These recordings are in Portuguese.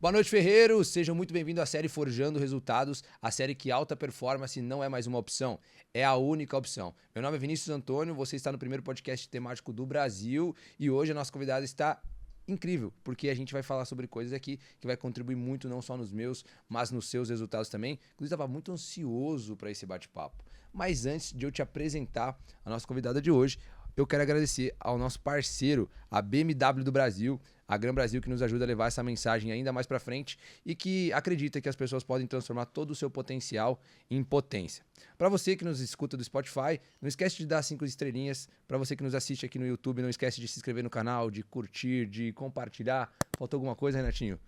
Boa noite, Ferreiros! Sejam muito bem-vindos à série Forjando Resultados, a série que alta performance não é mais uma opção, é a única opção. Meu nome é Vinícius Antônio, você está no primeiro podcast temático do Brasil e hoje a nossa convidada está incrível, porque a gente vai falar sobre coisas aqui que vai contribuir muito não só nos meus, mas nos seus resultados também. Inclusive, estava muito ansioso para esse bate-papo. Mas antes de eu te apresentar a nossa convidada de hoje, eu quero agradecer ao nosso parceiro, a BMW do Brasil, a Gran Brasil, que nos ajuda a levar essa mensagem ainda mais para frente e que acredita que as pessoas podem transformar todo o seu potencial em potência. Para você que nos escuta do Spotify, não esquece de dar 5 estrelinhas. Para você que nos assiste aqui no YouTube, não esquece de se inscrever no canal, de curtir, de compartilhar. Faltou alguma coisa, Renatinho?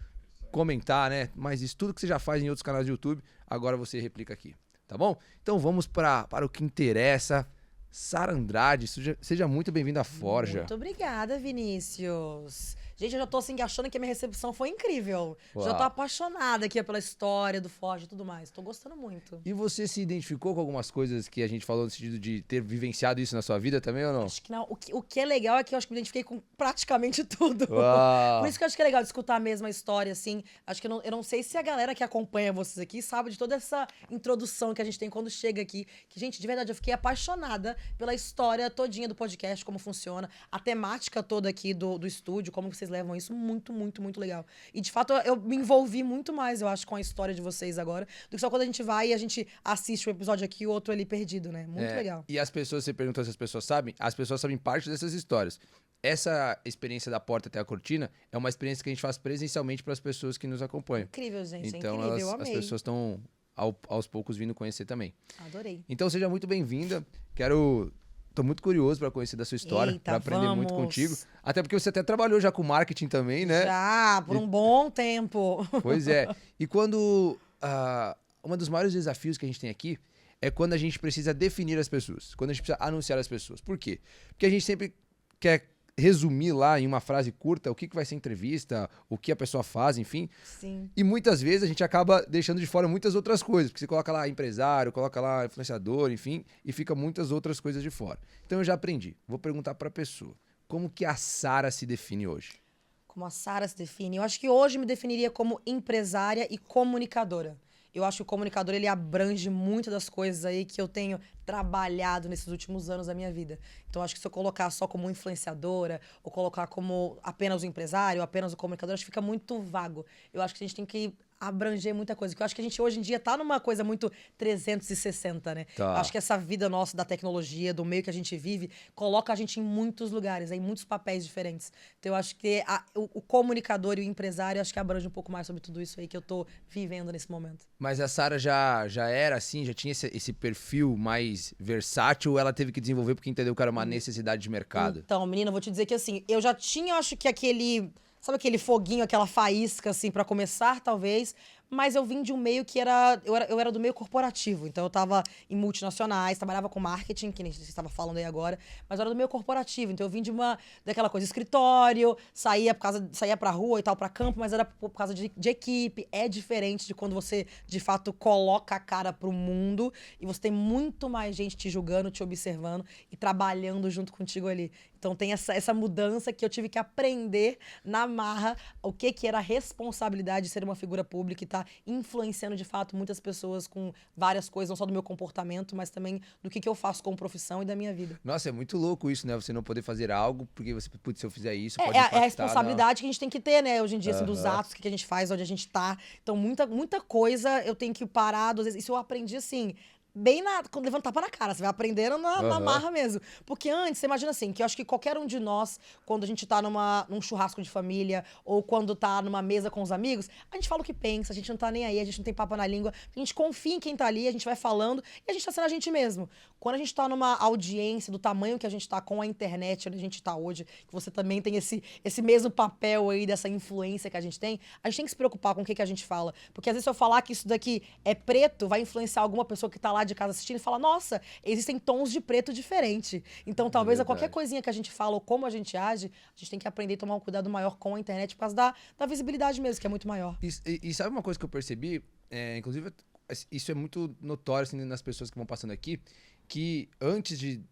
Comentar, né? Mas isso tudo que você já faz em outros canais do YouTube, agora você replica aqui, tá bom? Então vamos para o que interessa. Sara Andrade, seja muito bem-vinda à Forja. Muito obrigada, Vinícius. Gente, eu já tô assim, achando que a minha recepção foi incrível. Uau. Já tô apaixonada aqui pela história do Forja e tudo mais. Tô gostando muito. E você se identificou com algumas coisas que a gente falou no sentido de ter vivenciado isso na sua vida também ou não? Acho que não. O que é legal é que eu acho que me identifiquei com praticamente tudo. Uau. Por isso que eu acho que é legal de escutar a mesma história, assim. Acho que eu não sei se a galera que acompanha vocês aqui sabe de toda essa introdução que a gente tem quando chega aqui. Que, gente, de verdade, eu fiquei apaixonada pela história todinha do podcast, como funciona, a temática toda aqui do estúdio, como vocês levam isso, muito, muito, muito legal. E, de fato, eu me envolvi muito mais, eu acho, com a história de vocês agora, do que só quando a gente vai e a gente assiste um episódio aqui e o outro ali perdido, né? Muito legal. E as pessoas, você perguntou se as pessoas sabem parte dessas histórias. Essa experiência da porta até a cortina é uma experiência que a gente faz presencialmente para as pessoas que nos acompanham. Incrível, gente. Então, é incrível, eu as amei. pessoas estão aos poucos vindo conhecer também. Adorei. Então, seja muito bem-vinda. Tô muito curioso para conhecer da sua história, para aprender muito contigo. Até porque você até trabalhou já com marketing também, né? Já, por um bom tempo. Pois é. E quando... um dos maiores desafios que a gente tem aqui é quando a gente precisa definir as pessoas, quando a gente precisa anunciar as pessoas. Por quê? Porque a gente sempre quer resumir lá em uma frase curta o que vai ser entrevista, o que a pessoa faz, enfim. Sim. E muitas vezes a gente acaba deixando de fora muitas outras coisas, porque você coloca lá empresário, coloca lá influenciador, enfim, e fica muitas outras coisas de fora. Então eu já aprendi. Vou perguntar para a pessoa, como que a Sara se define hoje? Como a Sara se define? Eu acho que hoje me definiria como empresária e comunicadora. Eu acho que o comunicador, ele abrange muito das coisas aí que eu tenho trabalhado nesses últimos anos da minha vida. Então, acho que se eu colocar só como influenciadora, ou colocar como apenas o empresário, ou apenas o comunicador, acho que fica muito vago. Eu acho que a gente tem que abranger muita coisa. Porque eu acho que a gente hoje em dia tá numa coisa muito 360, né? Tá. Eu acho que essa vida nossa da tecnologia, do meio que a gente vive, coloca a gente em muitos lugares, em muitos papéis diferentes. Então eu acho que o comunicador e o empresário, acho que abrange um pouco mais sobre tudo isso aí que eu tô vivendo nesse momento. Mas a Sara já era assim, já tinha esse perfil mais versátil, ou ela teve que desenvolver porque entendeu que era uma necessidade de mercado? Então, menina, eu vou te dizer que assim, eu já tinha, acho que sabe aquele foguinho, aquela faísca, assim, pra começar, talvez. Mas eu vim de um meio que eu era do meio corporativo. Então, eu tava em multinacionais, trabalhava com marketing, que nem você estava falando aí agora. Mas eu era do meio corporativo. Então, eu vim daquela coisa, escritório, saía pra rua e tal, pra campo, mas era por causa de equipe. É diferente de quando você, de fato, coloca a cara pro mundo e você tem muito mais gente te julgando, te observando e trabalhando junto contigo ali. Então, tem essa mudança que eu tive que aprender na marra o que era a responsabilidade de ser uma figura pública e tá influenciando, de fato, muitas pessoas com várias coisas, não só do meu comportamento, mas também do que eu faço como profissão e da minha vida. Nossa, é muito louco isso, né? Você não poder fazer algo porque você, putz, se eu fizer isso, pode É impactar a responsabilidade que a gente tem que ter, né? Hoje em dia, assim, dos atos que a gente faz, onde a gente tá. Então, muita coisa eu tenho que parar, às vezes, isso eu aprendi, assim, quando levanta tapa na cara, você vai aprendendo na marra mesmo. Porque antes, você imagina assim, que eu acho que qualquer um de nós, quando a gente tá num churrasco de família, ou quando tá numa mesa com os amigos, a gente fala o que pensa, a gente não tá nem aí, a gente não tem papo na língua, a gente confia em quem tá ali, a gente vai falando, e a gente tá sendo a gente mesmo. Quando a gente tá numa audiência do tamanho que a gente tá com a internet, onde a gente tá hoje, que você também tem esse mesmo papel aí, dessa influência que a gente tem que se preocupar com o que a gente fala. Porque às vezes se eu falar que isso daqui é preto, vai influenciar alguma pessoa que tá lá de casa assistindo e fala, nossa, existem tons de preto diferente. Então, talvez a qualquer coisinha que a gente fala ou como a gente age, a gente tem que aprender a tomar um cuidado maior com a internet por causa da visibilidade mesmo, que é muito maior. E sabe uma coisa que eu percebi? Inclusive, isso é muito notório assim, nas pessoas que vão passando aqui, que antes de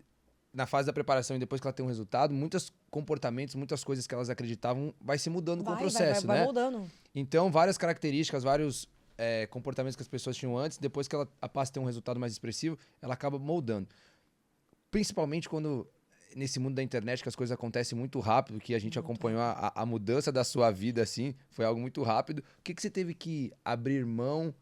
na fase da preparação e depois que ela tem um resultado, muitos comportamentos, muitas coisas que elas acreditavam vai se mudando com o processo, né? Vai mudando. Então, várias características, vários comportamentos que as pessoas tinham antes, depois que ela passa a ter um resultado mais expressivo, ela acaba moldando. Principalmente quando, nesse mundo da internet, que as coisas acontecem muito rápido, que a gente acompanhou a mudança da sua vida, assim, foi algo muito rápido. O que você teve que abrir mão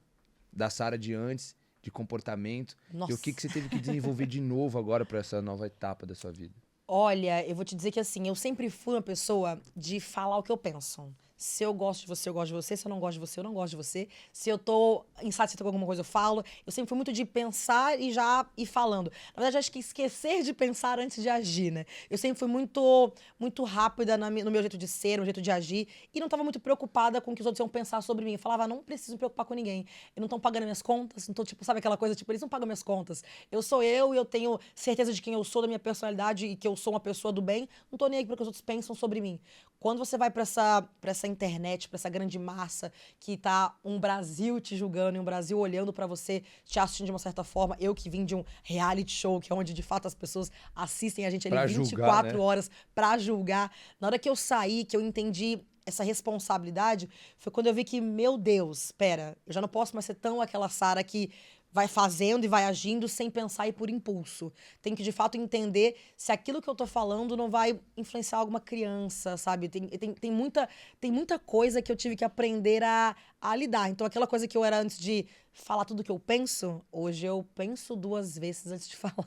da Sara de antes, de comportamento? Nossa. E o que você teve que desenvolver de novo agora para essa nova etapa da sua vida? Olha, eu vou te dizer que assim, eu sempre fui uma pessoa de falar o que eu penso. Se eu gosto de você, eu gosto de você. Se eu não gosto de você, eu não gosto de você. Se eu tô insatisfeita com alguma coisa, eu falo. Eu sempre fui muito de pensar e já ir falando. Na verdade, acho que esquecer de pensar antes de agir, né? Eu sempre fui muito rápida no meu jeito de ser, no meu jeito de agir. E não tava muito preocupada com o que os outros iam pensar sobre mim. Eu falava, não preciso me preocupar com ninguém. Eles não estão pagando minhas contas. Não tô, tipo, sabe aquela coisa, tipo, eles não pagam minhas contas. Eu sou eu e eu tenho certeza de quem eu sou, da minha personalidade e que eu sou uma pessoa do bem. Não tô nem aí pro que os outros pensam sobre mim. Quando você vai pra essa internet, pra essa grande massa que tá um Brasil te julgando e um Brasil olhando pra você, te assistindo de uma certa forma, eu que vim de um reality show, que é onde de fato as pessoas assistem a gente ali Pra 24 julgar, né? horas pra julgar. Na hora que eu saí, que eu entendi essa responsabilidade, foi quando eu vi que, meu Deus, espera, eu já não posso mais ser tão aquela Sara que vai fazendo e vai agindo sem pensar e por impulso. Tem que, de fato, entender se aquilo que eu tô falando não vai influenciar alguma criança, sabe? Tem muita coisa que eu tive que aprender a lidar. Então, aquela coisa que eu era antes de falar tudo que eu penso, hoje eu penso 2 vezes antes de falar,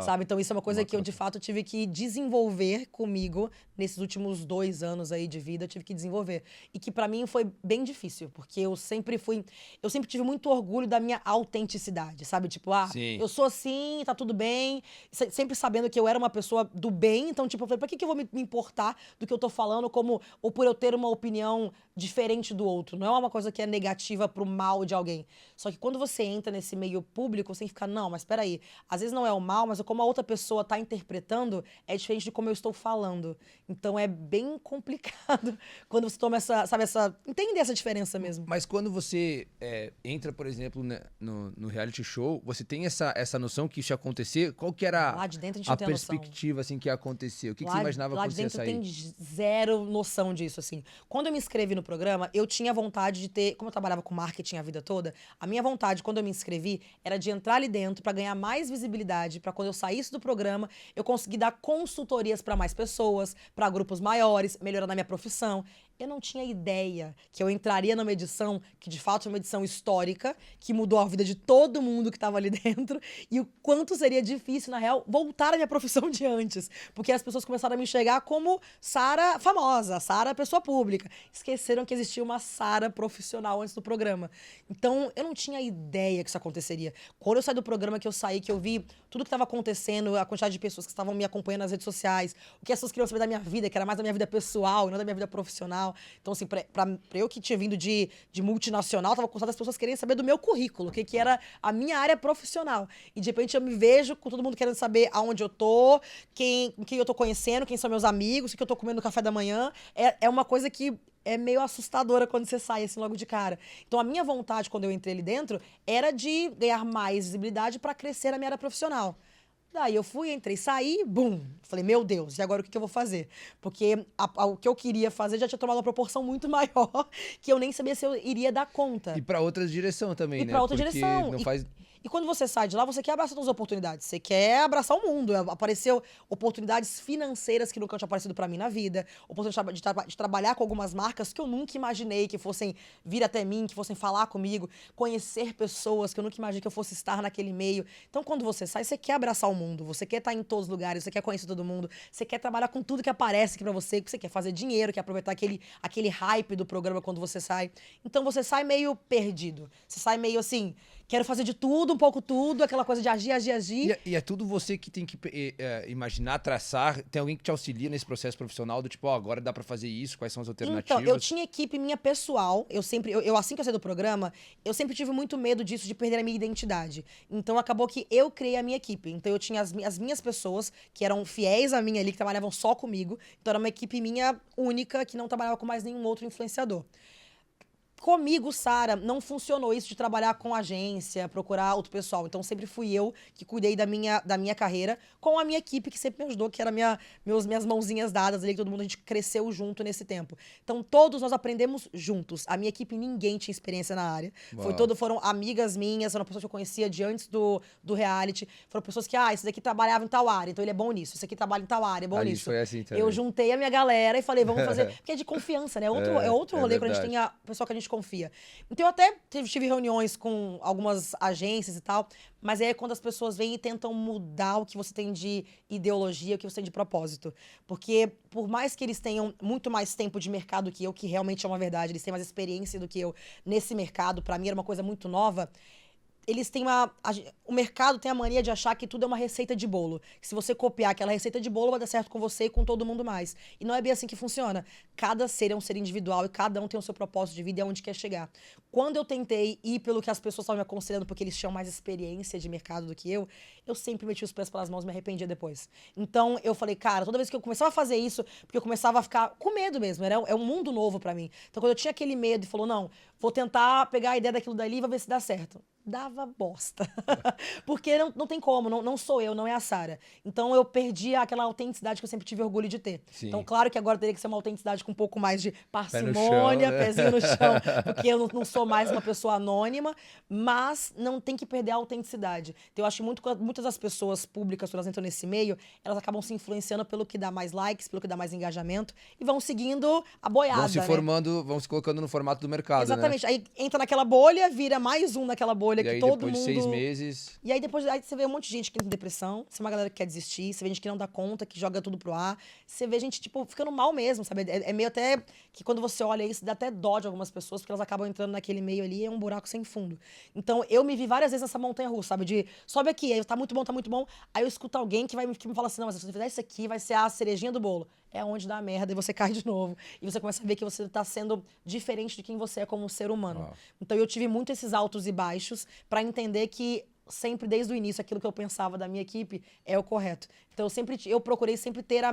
sabe? Então, isso é uma coisa que eu, de fato, tive que desenvolver comigo nesses últimos 2 anos aí de vida, eu tive que desenvolver. E que, pra mim, foi bem difícil, porque eu sempre tive muito orgulho da minha autenticidade, sabe? Tipo, Sim. eu sou assim, tá tudo bem, sempre sabendo que eu era uma pessoa do bem, então, tipo, eu falei, pra que eu vou me importar do que eu tô falando, ou por eu ter uma opinião diferente do outro? Não é uma coisa que é negativa pro mal de alguém. Só que quando você entra nesse meio público, você tem que ficar, não, mas peraí, às vezes não é o mal, mas como a outra pessoa tá interpretando, é diferente de como eu estou falando. Então é bem complicado quando você toma entender essa diferença mesmo. Mas quando você entra, por exemplo, né, no reality show, você tem essa noção que isso ia acontecer? Qual que era Lá de dentro a gente a não tem a noção. perspectiva assim, que ia acontecer? O que você Lá, imaginava lá quando de você ia dentro sair? tem zero noção disso, assim. Quando eu me inscrevi no programa, eu tinha vontade de ter... Como eu trabalhava com marketing a vida toda, a minha vontade, quando eu me inscrevi, era de entrar ali dentro pra ganhar mais visibilidade, pra quando eu saísse do programa, eu conseguir dar consultorias pra mais pessoas, pra grupos maiores, melhorar na minha profissão. Eu não tinha ideia que eu entraria numa edição que, de fato, é uma edição histórica, que mudou a vida de todo mundo que estava ali dentro, e o quanto seria difícil, na real, voltar à minha profissão de antes. Porque as pessoas começaram a me enxergar como Sara famosa, Sara pessoa pública. Esqueceram que existia uma Sara profissional antes do programa. Então, eu não tinha ideia que isso aconteceria. Quando eu saí do programa, que eu saí, que eu vi tudo que estava acontecendo, a quantidade de pessoas que estavam me acompanhando nas redes sociais, o que as pessoas queriam saber da minha vida, que era mais da minha vida pessoal e não da minha vida profissional. Então, assim, pra eu que tinha vindo de multinacional, tava com as pessoas querendo saber do meu currículo, o que era a minha área profissional. E, de repente, eu me vejo com todo mundo querendo saber aonde eu tô, quem eu tô conhecendo, quem são meus amigos, o que eu tô comendo no café da manhã. É uma coisa que é meio assustadora quando você sai, assim, logo de cara. Então, a minha vontade, quando eu entrei ali dentro, era de ganhar mais visibilidade pra crescer na minha área profissional. Daí eu fui, entrei, saí, bum! Falei, meu Deus, e agora o que eu vou fazer? Porque o que eu queria fazer já tinha tomado uma proporção muito maior, que eu nem sabia se eu iria dar conta. E pra outra direção também, né? Pra outra Porque direção. não faz... E quando você sai de lá, você quer abraçar todas as oportunidades. Você quer abraçar o mundo. Apareceu oportunidades financeiras que nunca tinham aparecido pra mim na vida. Oportunidade de trabalhar com algumas marcas que eu nunca imaginei que fossem vir até mim, que fossem falar comigo. Conhecer pessoas que eu nunca imaginei que eu fosse estar naquele meio. Então, quando você sai, você quer abraçar o mundo. Você quer estar em todos os lugares. Você quer conhecer todo mundo. Você quer trabalhar com tudo que aparece aqui pra você. Você quer fazer dinheiro, quer aproveitar aquele hype do programa quando você sai. Então, você sai meio perdido. Você sai meio assim... Quero fazer de tudo, um pouco tudo, aquela coisa de agir. E é tudo você que tem que imaginar, traçar. Tem alguém que te auxilia nesse processo profissional do tipo, agora dá pra fazer isso, quais são as alternativas? Então, eu tinha equipe minha pessoal. Assim que eu saí do programa, eu sempre tive muito medo disso, de perder a minha identidade. Então, acabou que eu criei a minha equipe. Então, eu tinha as minhas pessoas, que eram fiéis a mim ali, que trabalhavam só comigo. Então, era uma equipe minha única, que não trabalhava com mais nenhum outro influenciador. comigo, Sara, não funcionou isso de trabalhar com agência, procurar outro pessoal. Então, sempre fui eu que cuidei da minha carreira com a minha equipe, que sempre me ajudou, que era minhas mãozinhas dadas ali, que todo mundo, a gente cresceu junto nesse tempo. Então, todos nós aprendemos juntos. A minha equipe, ninguém tinha experiência na área. Foram amigas minhas, foram pessoas que eu conhecia de antes do reality. Foram pessoas que, esse daqui trabalhava em tal área, então ele é bom nisso. Esse aqui trabalha em tal área, é bom nisso. Foi assim também. Eu juntei a minha galera e falei, vamos fazer... Porque é de confiança, né? É outro rolê quando a gente tem a pessoa que a gente confia. Então, eu até tive reuniões com algumas agências e tal, mas é quando as pessoas vêm e tentam mudar o que você tem de ideologia, o que você tem de propósito. Porque, por mais que eles tenham muito mais tempo de mercado que eu, que realmente é uma verdade, eles têm mais experiência do que eu nesse mercado, pra mim era uma coisa muito nova, eles têm o mercado tem a mania de achar que tudo é uma receita de bolo. Que se você copiar aquela receita de bolo, vai dar certo com você e com todo mundo mais. E não é bem assim que funciona. Cada ser é um ser individual e cada um tem o seu propósito de vida e aonde quer chegar. Quando eu tentei ir pelo que as pessoas estavam me aconselhando, porque eles tinham mais experiência de mercado do que eu sempre meti os pés pelas mãos e me arrependia depois. Então, eu falei, cara, toda vez que eu começava a fazer isso, porque eu começava a ficar com medo mesmo, é um mundo novo pra mim. Então, quando eu tinha aquele medo e falou, não, vou tentar pegar a ideia daquilo dali e vou ver se dá certo. Dava bosta. Porque não tem como, não sou eu, não é a Sara. Então eu perdi aquela autenticidade que eu sempre tive orgulho de ter. Sim. Então, claro que agora teria que ser uma autenticidade com um pouco mais de parcimônia, chão, né? pezinho no chão, porque eu não sou mais uma pessoa anônima, mas não tem que perder a autenticidade. Então eu acho que muitas das pessoas públicas, quando elas entram nesse meio, elas acabam se influenciando pelo que dá mais likes, pelo que dá mais engajamento, e vão seguindo a boiada, vão se formando, vão se colocando no formato do mercado, exatamente. né? Aí entra naquela bolha, vira mais um naquela bolha E que aí, todo depois mundo... de 6 meses... E aí depois aí você vê um monte de gente que entra em depressão, você vê uma galera que quer desistir, você vê gente que não dá conta, que joga tudo pro ar, você vê gente, tipo, ficando mal mesmo, sabe? É meio até que quando você olha isso, dá até dó de algumas pessoas, porque elas acabam entrando naquele meio ali, é um buraco sem fundo. Então, eu me vi várias vezes nessa montanha-russa, sabe? De, sobe aqui, aí tá muito bom, aí eu escuto alguém que me fala assim, não, mas se você fizer isso aqui, vai ser a cerejinha do bolo. É onde dá merda e você cai de novo. E você começa a ver que você tá sendo diferente de quem você é como um ser humano. Uau. Então, eu tive muito esses altos e baixos pra entender que sempre, desde o início, aquilo que eu pensava da minha equipe é o correto. Então, eu procurei sempre ter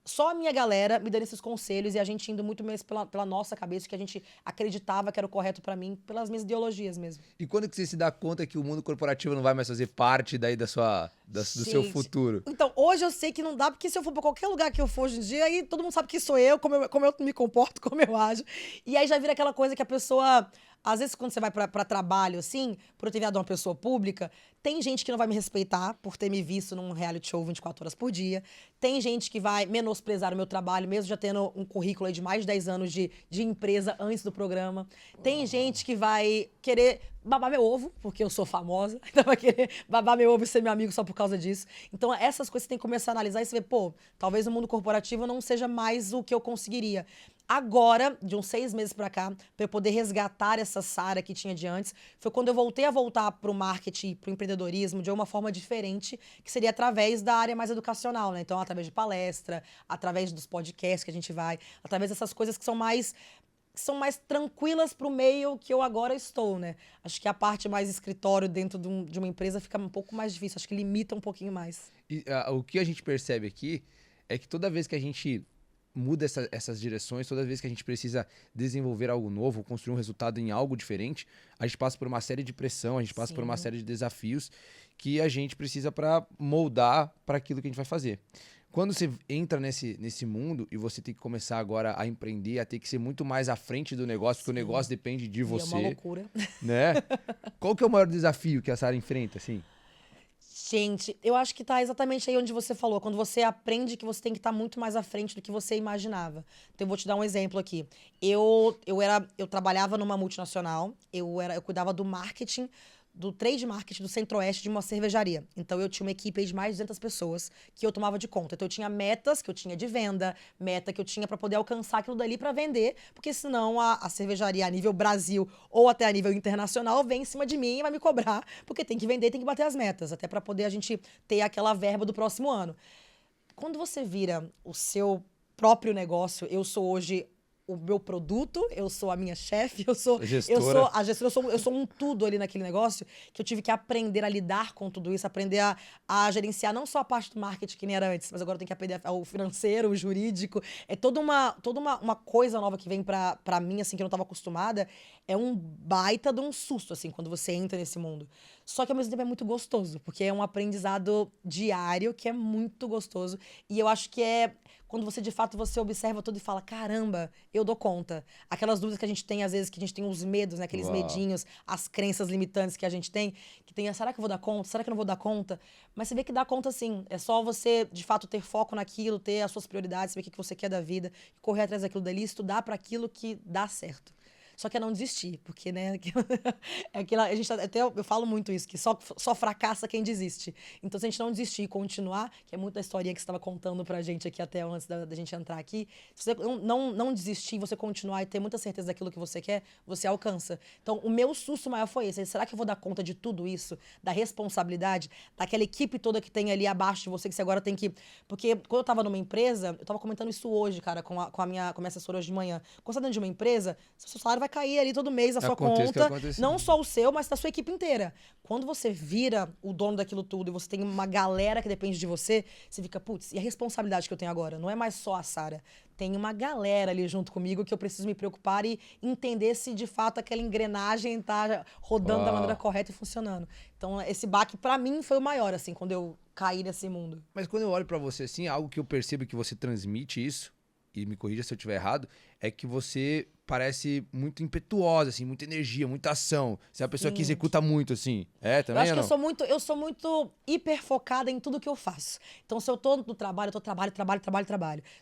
só a minha galera me dando esses conselhos e a gente indo muito mesmo pela nossa cabeça, que a gente acreditava que era o correto pra mim, pelas minhas ideologias mesmo. E quando que você se dá conta que o mundo corporativo não vai mais fazer parte daí do seu futuro? Então, hoje eu sei que não dá, porque se eu for pra qualquer lugar que eu for hoje em dia, aí todo mundo sabe que sou eu, como eu me comporto, como eu ajo. E aí já vira aquela coisa que a pessoa... Às vezes, quando você vai pra trabalho, assim, por eu ter virado uma pessoa pública, tem gente que não vai me respeitar por ter me visto num reality show 24 horas por dia. Tem gente que vai menosprezar o meu trabalho, mesmo já tendo um currículo aí de mais de 10 anos de empresa antes do programa. Tem gente que vai querer babar meu ovo, porque eu sou famosa. Então vai querer babar meu ovo e ser meu amigo só por causa disso. Então, essas coisas você tem que começar a analisar e você vê, pô, talvez no mundo corporativo não seja mais o que eu conseguiria. Agora, de uns 6 meses pra cá, pra eu poder resgatar essa Sara que tinha de antes, foi quando eu voltei a voltar pro marketing, pro empreendedorismo, de uma forma diferente, que seria através da área mais educacional, né? Então, através de palestra, através dos podcasts que a gente vai, através dessas coisas que são mais tranquilas pro meio que eu agora estou, né? Acho que a parte mais escritório dentro de uma empresa fica um pouco mais difícil, acho que limita um pouquinho mais. E o que a gente percebe aqui é que toda vez que a gente muda essas direções, toda vez que a gente precisa desenvolver algo novo, construir um resultado em algo diferente, a gente passa por uma série de pressão, a gente passa por uma série de desafios que a gente precisa para moldar para aquilo que a gente vai fazer. Quando você entra nesse mundo e você tem que começar agora a empreender, a ter que ser muito mais à frente do negócio, porque o negócio depende de você. É uma loucura. Né? Qual que é o maior desafio que a Sara enfrenta, assim? Gente, eu acho que tá exatamente aí onde você falou, quando você aprende que você tem que estar muito mais à frente do que você imaginava. Então, eu vou te dar um exemplo aqui. Eu trabalhava numa multinacional, eu cuidava do marketing, do trade marketing do Centro-Oeste de uma cervejaria. Então, eu tinha uma equipe aí de mais de 200 pessoas que eu tomava de conta. Então, eu tinha metas que eu tinha de venda, meta que eu tinha para poder alcançar aquilo dali para vender, porque senão a cervejaria a nível Brasil ou até a nível internacional vem em cima de mim e vai me cobrar, porque tem que vender, tem que bater as metas, até para poder a gente ter aquela verba do próximo ano. Quando você vira o seu próprio negócio, eu sou hoje o meu produto, eu sou a minha chefe, eu sou Gestora. a gestora, eu sou um tudo ali naquele negócio, que eu tive que aprender a lidar com tudo isso, aprender a gerenciar não só a parte do marketing que nem era antes, mas agora eu tenho que aprender o financeiro, o jurídico. É toda uma coisa nova que vem pra mim, assim, que eu não estava acostumada. É um baita de um susto, assim, quando você entra nesse mundo. Só que ao mesmo tempo é muito gostoso, porque é um aprendizado diário que é muito gostoso. E eu acho que é quando você, de fato, você observa tudo e fala, caramba, eu dou conta. Aquelas dúvidas que a gente tem, às vezes, que a gente tem os medos, né? Aqueles medinhos, as crenças limitantes que a gente tem, que tem, será que eu vou dar conta? Será que eu não vou dar conta? Mas você vê que dá conta sim. É só você, de fato, ter foco naquilo, ter as suas prioridades, saber o que você quer da vida, correr atrás daquilo dali, estudar para aquilo que dá certo. Só que é não desistir, porque, né, a gente até eu falo muito isso, que só fracassa quem desiste. Então, se a gente não desistir e continuar, que é muito da historinha que você estava contando pra gente aqui até antes da gente entrar aqui, se você não desistir, você continuar e ter muita certeza daquilo que você quer, você alcança. Então, o meu susto maior foi esse. Será que eu vou dar conta de tudo isso? Da responsabilidade? Daquela equipe toda que tem ali abaixo de você, que você agora tem que... Porque quando eu tava numa empresa, eu tava comentando isso hoje, cara, com a minha assessora hoje de manhã. Quando você tá dentro de uma empresa, seu salário vai cair ali todo mês a sua conta, não só o seu, mas da sua equipe inteira. Quando você vira o dono daquilo tudo e você tem uma galera que depende de você, você fica, putz, e a responsabilidade que eu tenho agora? Não é mais só a Sara. Tem uma galera ali junto comigo que eu preciso me preocupar e entender se de fato aquela engrenagem tá rodando da maneira correta e funcionando. Então, esse baque, pra mim, foi o maior, assim, quando eu caí nesse mundo. Mas quando eu olho pra você, assim, algo que eu percebo que você transmite isso, e me corrija se eu estiver errado, é que você parece muito impetuosa, assim, muita energia, muita ação. Você é uma pessoa que executa muito, assim. É, também eu acho ou que não? eu sou muito hiper focada em tudo que eu faço. Então, se eu tô no trabalho, eu tô trabalho.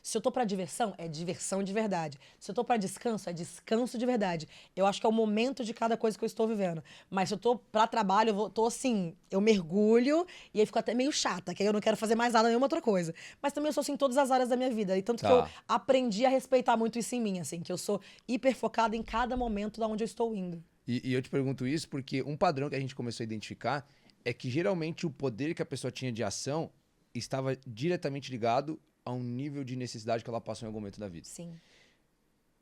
Se eu tô pra diversão, é diversão de verdade. Se eu tô pra descanso, é descanso de verdade. Eu acho que é o momento de cada coisa que eu estou vivendo. Mas se eu tô pra trabalho, tô assim, eu mergulho e aí fico até meio chata, que aí eu não quero fazer mais nada, nenhuma outra coisa. Mas também eu sou assim em todas as áreas da minha vida. E tanto que eu aprendi a respeitar muito isso em mim, assim, que eu sou hiper focada em cada momento da onde eu estou indo. E eu te pergunto isso porque um padrão que a gente começou a identificar é que geralmente o poder que a pessoa tinha de ação estava diretamente ligado a um nível de necessidade que ela passou em algum momento da vida. Sim.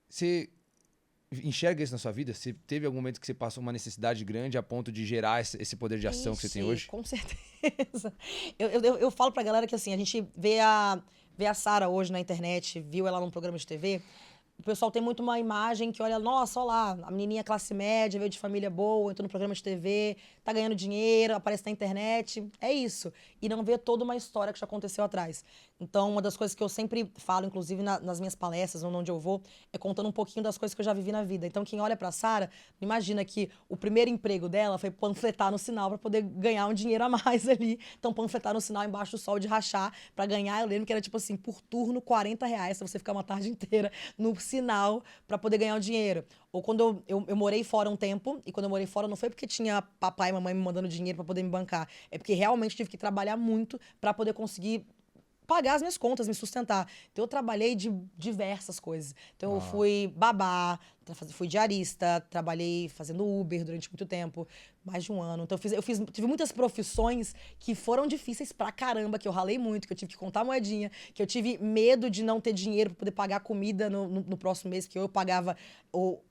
Você enxerga isso na sua vida? Você teve algum momento que você passou uma necessidade grande a ponto de gerar esse poder de ação que você tem hoje? Com certeza. Eu falo pra galera que assim, a gente vê a Sara hoje na internet, viu ela num programa de TV. O pessoal tem muito uma imagem que olha, nossa, olha lá, a menininha classe média, veio de família boa, entrou no programa de TV, tá ganhando dinheiro, aparece na internet. É isso. E não vê toda uma história que já aconteceu atrás. Então, uma das coisas que eu sempre falo, inclusive nas minhas palestras, onde eu vou, é contando um pouquinho das coisas que eu já vivi na vida. Então, quem olha pra Sara, imagina que o primeiro emprego dela foi panfletar no sinal pra poder ganhar um dinheiro a mais ali. Então, panfletar no sinal embaixo do sol de rachar pra ganhar, eu lembro que era tipo assim, por turno, R$40, pra você ficar uma tarde inteira no sinal pra poder ganhar o dinheiro. Ou quando eu morei fora um tempo, e quando eu morei fora não foi porque tinha papai e mamãe me mandando dinheiro pra poder me bancar, é porque realmente tive que trabalhar muito pra poder conseguir pagar as minhas contas, me sustentar. Então, eu trabalhei de diversas coisas. Então, eu fui babá, fui diarista, trabalhei fazendo Uber durante muito tempo, mais de um ano. Então, tive muitas profissões que foram difíceis pra caramba, que eu ralei muito, que eu tive que contar moedinha, que eu tive medo de não ter dinheiro pra poder pagar comida no próximo mês, que eu pagava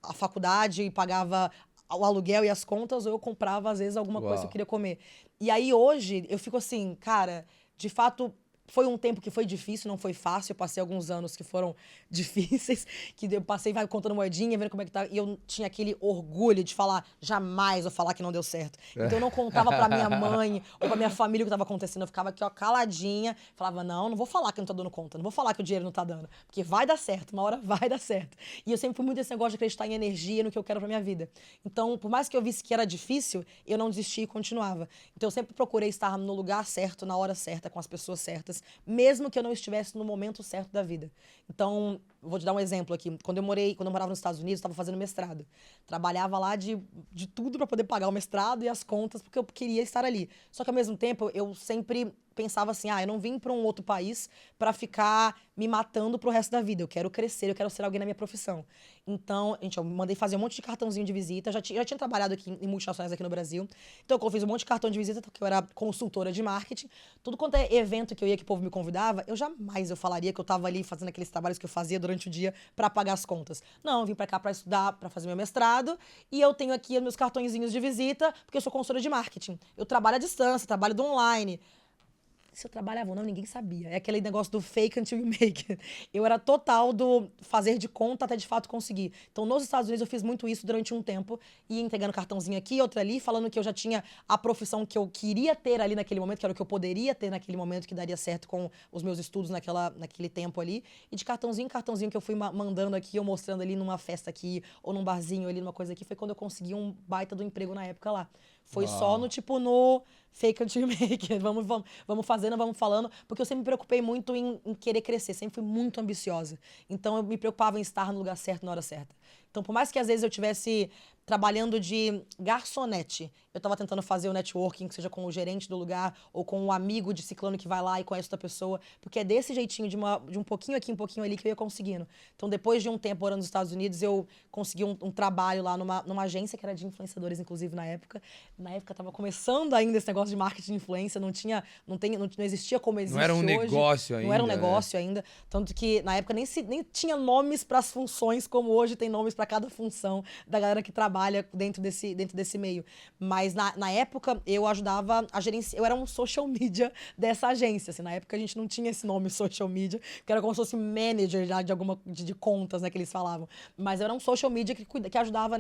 a faculdade e pagava o aluguel e as contas, ou eu comprava, às vezes, alguma coisa que eu queria comer. E aí, hoje, eu fico assim, cara, de fato... Foi um tempo que foi difícil, não foi fácil. Eu passei alguns anos que foram difíceis, que eu passei contando moedinha, vendo como é que tá. E eu tinha aquele orgulho de falar, jamais vou falar que não deu certo. Então eu não contava pra minha mãe ou pra minha família o que tava acontecendo. Eu ficava aqui, ó, caladinha. Falava, não vou falar que eu não tô dando conta, não vou falar que o dinheiro não tá dando. Porque vai dar certo, uma hora vai dar certo. E eu sempre fui muito esse negócio de acreditar em energia, no que eu quero pra minha vida. Então, por mais que eu visse que era difícil, eu não desisti e continuava. Então eu sempre procurei estar no lugar certo, na hora certa, com as pessoas certas, mesmo que eu não estivesse no momento certo da vida. Então, vou te dar um exemplo aqui. Quando eu morava nos Estados Unidos, estava fazendo mestrado. Trabalhava lá de tudo para poder pagar o mestrado e as contas, porque eu queria estar ali. Só que, ao mesmo tempo, eu sempre pensava assim, eu não vim para um outro país para ficar me matando pro resto da vida. Eu quero crescer, eu quero ser alguém na minha profissão. Então, gente, eu mandei fazer um monte de cartãozinho de visita. Já tinha trabalhado aqui em multinacionais aqui no Brasil. Então, eu fiz um monte de cartão de visita, porque eu era consultora de marketing. Tudo quanto é evento que eu ia, que o povo me convidava, eu jamais falaria que eu estava ali fazendo aqueles trabalhos que eu fazia durante durante o dia pra pagar as contas. Não, eu vim pra cá pra estudar, pra fazer meu mestrado, e eu tenho aqui meus cartõezinhos de visita, porque eu sou consultora de marketing. Eu trabalho à distância, trabalho do online. Se eu trabalhava ou não, ninguém sabia. É aquele negócio do fake until you make it. Eu era total do fazer de conta até de fato conseguir. Então, nos Estados Unidos, eu fiz muito isso durante um tempo. Ia entregando cartãozinho aqui, outro ali, falando que eu já tinha a profissão que eu queria ter ali naquele momento, que era o que eu poderia ter naquele momento, que daria certo com os meus estudos naquele tempo ali. E de cartãozinho em cartãozinho que eu fui mandando aqui, ou mostrando ali numa festa aqui, ou num barzinho ali, numa coisa aqui, foi quando eu consegui um baita do emprego na época lá. Foi só no fake until you make it. Vamos fazendo, vamos falando. Porque eu sempre me preocupei muito em querer crescer. Sempre fui muito ambiciosa. Então, eu me preocupava em estar no lugar certo, na hora certa. Então, por mais que às vezes eu tivesse trabalhando de garçonete, eu estava tentando fazer o networking, seja com o gerente do lugar ou com um amigo de ciclano que vai lá e conhece outra pessoa, porque é desse jeitinho, de um pouquinho aqui, um pouquinho ali, que eu ia conseguindo. Então, depois de um tempo morando nos Estados Unidos, eu consegui um trabalho lá numa agência que era de influenciadores, inclusive, na época. Na época, estava começando ainda esse negócio de marketing de influência, não existia como existe hoje. Não era um negócio ainda. Não era um negócio ainda. Tanto que, na época, nem tinha nomes para as funções, como hoje tem nomes para cada função da galera que trabalha dentro desse meio. Mas na época eu ajudava a gerenciar, eu era um social media dessa agência. Assim, na época a gente não tinha esse nome social media, que era como se fosse manager já de contas, né, que eles falavam. Mas eu era um social media que ajudava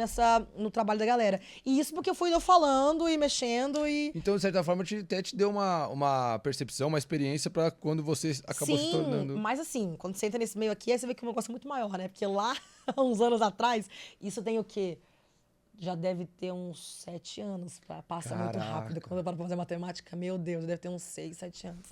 no trabalho da galera. E isso porque eu fui falando e mexendo e... Então, de certa forma, até te deu uma percepção, uma experiência pra quando você acabou se tornando... Mas assim, quando você entra nesse meio aqui, aí você vê que é um negócio muito maior, né? Porque lá, uns anos atrás, isso tem o quê? Já deve ter uns 7 anos. Passa muito rápido. Quando eu paro pra fazer matemática, meu Deus, deve ter uns 6, 7 anos.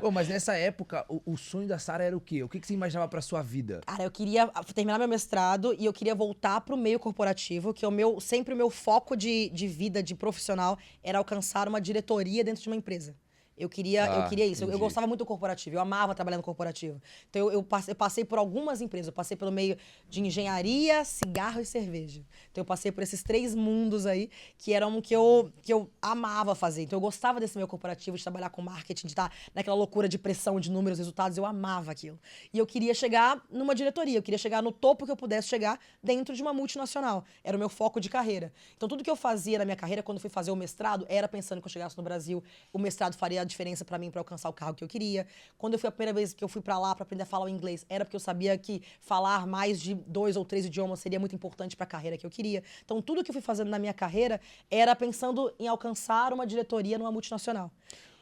Pô, mas nessa época, o sonho da Sara era o quê? O que você imaginava pra sua vida? Cara, eu queria terminar meu mestrado e eu queria voltar pro meio corporativo, que sempre o meu foco de vida, de profissional, era alcançar uma diretoria dentro de uma empresa. Eu queria isso. Eu gostava muito do corporativo. Eu amava trabalhar no corporativo. Então, eu passei por algumas empresas. Eu passei pelo meio de engenharia, cigarro e cerveja. Então, eu passei por esses 3 mundos aí, que eram que eu amava fazer. Então, eu gostava desse meio corporativo, de trabalhar com marketing, de estar naquela loucura de pressão, de números, resultados. Eu amava aquilo. E eu queria chegar numa diretoria. Eu queria chegar no topo que eu pudesse chegar dentro de uma multinacional. Era o meu foco de carreira. Então, tudo que eu fazia na minha carreira, quando eu fui fazer o mestrado, era pensando que eu chegasse no Brasil, o mestrado faria a diferença para mim para alcançar o cargo que eu queria. Quando foi a primeira vez que eu fui para lá para aprender a falar o inglês, era porque eu sabia que falar mais de 2 ou 3 idiomas seria muito importante para a carreira que eu queria. Então, tudo que eu fui fazendo na minha carreira era pensando em alcançar uma diretoria numa multinacional.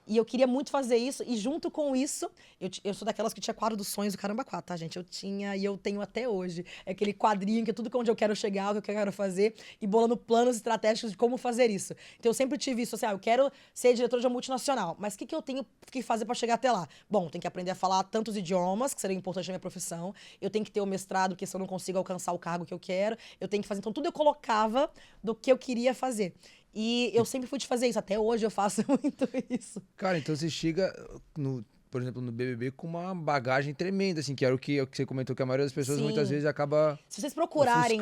E eu queria muito fazer isso, e junto com isso, eu sou daquelas que tinha quadro dos sonhos do Caramba 4, tá, gente? Eu tinha e eu tenho até hoje. É aquele quadrinho que é tudo onde eu quero chegar, o que eu quero fazer, e bolando planos estratégicos de como fazer isso. Então eu sempre tive isso, assim, eu quero ser diretora de uma multinacional, mas o que eu tenho que fazer para chegar até lá? Bom, tenho que aprender a falar tantos idiomas, que seria importante na minha profissão, eu tenho que ter o mestrado, porque se eu não consigo alcançar o cargo que eu quero, eu tenho que fazer. Então tudo eu colocava do que eu queria fazer. E eu sempre fui de fazer isso. Até hoje eu faço muito isso. Cara, então você chega, por exemplo, no BBB com uma bagagem tremenda, assim, que era o que você comentou, que a maioria das pessoas muitas vezes acaba Se vocês procurarem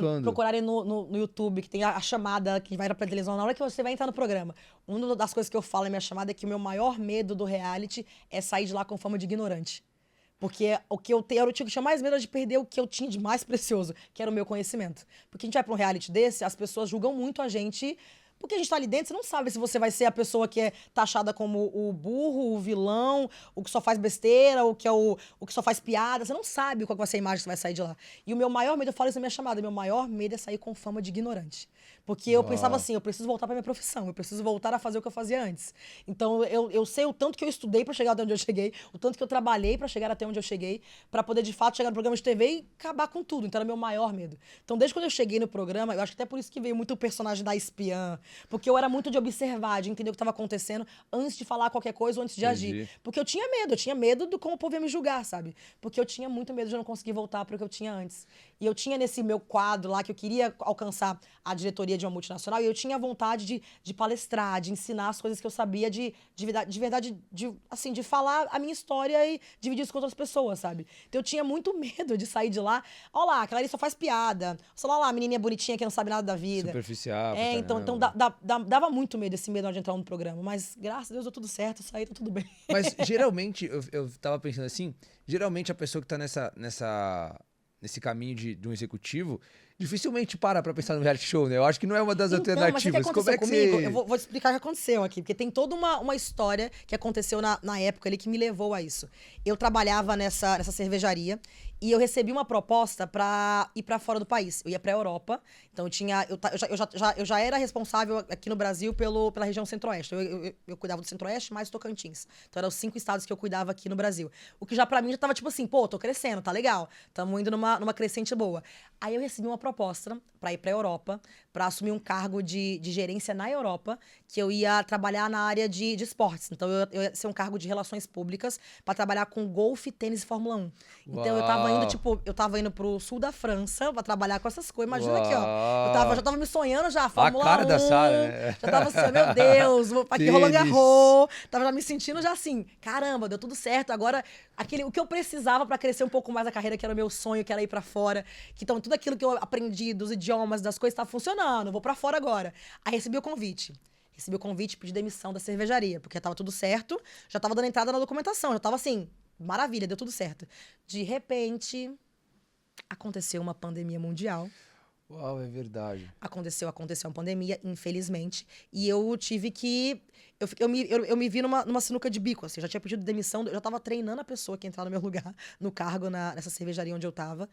no YouTube, que tem a chamada que vai pra televisão, na hora que você vai entrar no programa, uma das coisas que eu falo na minha chamada é que o meu maior medo do reality é sair de lá com fama de ignorante. Porque o que eu tinha mais medo era de perder o que eu tinha de mais precioso, que era o meu conhecimento. Porque a gente vai pra um reality desse, as pessoas julgam muito a gente. Porque a gente tá ali dentro, você não sabe se você vai ser a pessoa que é taxada como o burro, o vilão, o que só faz besteira, o que só faz piada. Você não sabe qual vai ser a imagem que você vai sair de lá. E o meu maior medo, eu falo isso na minha chamada, meu maior medo é sair com fama de ignorante. Porque eu pensava assim, eu preciso voltar pra minha profissão, eu preciso voltar a fazer o que eu fazia antes. Então, eu sei o tanto que eu estudei pra chegar até onde eu cheguei, o tanto que eu trabalhei pra chegar até onde eu cheguei, pra poder, de fato, chegar no programa de TV e acabar com tudo. Então, era meu maior medo. Então, desde quando eu cheguei no programa, eu acho que até por isso que veio muito o personagem da espiã, porque eu era muito de observar, de entender o que estava acontecendo antes de falar qualquer coisa ou antes de agir. Porque eu tinha medo do como o povo ia me julgar, sabe? Porque eu tinha muito medo de eu não conseguir voltar para o que eu tinha antes. E eu tinha nesse meu quadro lá que eu queria alcançar a diretoria de uma multinacional e eu tinha vontade de palestrar, de ensinar as coisas que eu sabia de verdade, de falar a minha história e dividir isso com outras pessoas, sabe? Então eu tinha muito medo de sair de lá. Olha lá, aquela ali só faz piada. Sei lá, a menininha bonitinha que não sabe nada da vida. Superficial. Então dava muito medo esse medo de entrar no programa. Mas graças a Deus deu tudo certo, saí, tá tudo bem. Mas geralmente, eu tava pensando assim, geralmente a pessoa que tá nesse caminho de um executivo, dificilmente para pra pensar no reality show, né? Eu acho que não é uma das Então, mas alternativas. o que Como é aconteceu que comigo? você... Eu vou te explicar o que aconteceu aqui, porque tem toda uma história que aconteceu na época ali que me levou a isso. Eu trabalhava nessa cervejaria e eu recebi uma proposta pra ir pra fora do país. Eu ia pra Europa, então eu já era responsável aqui no Brasil pela região centro-oeste. Eu cuidava do centro-oeste mais Tocantins. Então eram os 5 estados que eu cuidava aqui no Brasil. O que já pra mim já tava tipo assim, pô, tô crescendo, tá legal. Tamo indo numa crescente boa. Aí eu recebi uma proposta pra ir pra Europa, pra assumir um cargo de gerência na Europa, que eu ia trabalhar na área de esportes. Então eu ia ser um cargo de relações públicas pra trabalhar com golfe, tênis e Fórmula 1. Então eu tava indo pro sul da França pra trabalhar com essas coisas. Imagina aqui, ó. Já tava me sonhando já, Fórmula 1. A cara da Sara, né? Já tava assim, meu Deus, vou pra aqui Roland Garros. Tava já me sentindo já assim, caramba, deu tudo certo. Agora, o que eu precisava pra crescer um pouco mais a carreira, que era o meu sonho, que era ir pra fora. Que então tudo aquilo que eu aprendi dos idiomas, das coisas, tava funcionando. Vou pra fora agora. Aí recebi o convite. Pedi demissão da cervejaria, porque tava tudo certo. Já tava dando entrada na documentação, já tava assim, maravilha, deu tudo certo. De repente, aconteceu uma pandemia mundial. Uau, é verdade. Aconteceu uma pandemia, infelizmente. E eu tive que... Eu me vi numa sinuca de bico, assim. Eu já tinha pedido demissão, eu já tava treinando a pessoa que ia entrar no meu lugar, no cargo, nessa cervejaria onde eu tava.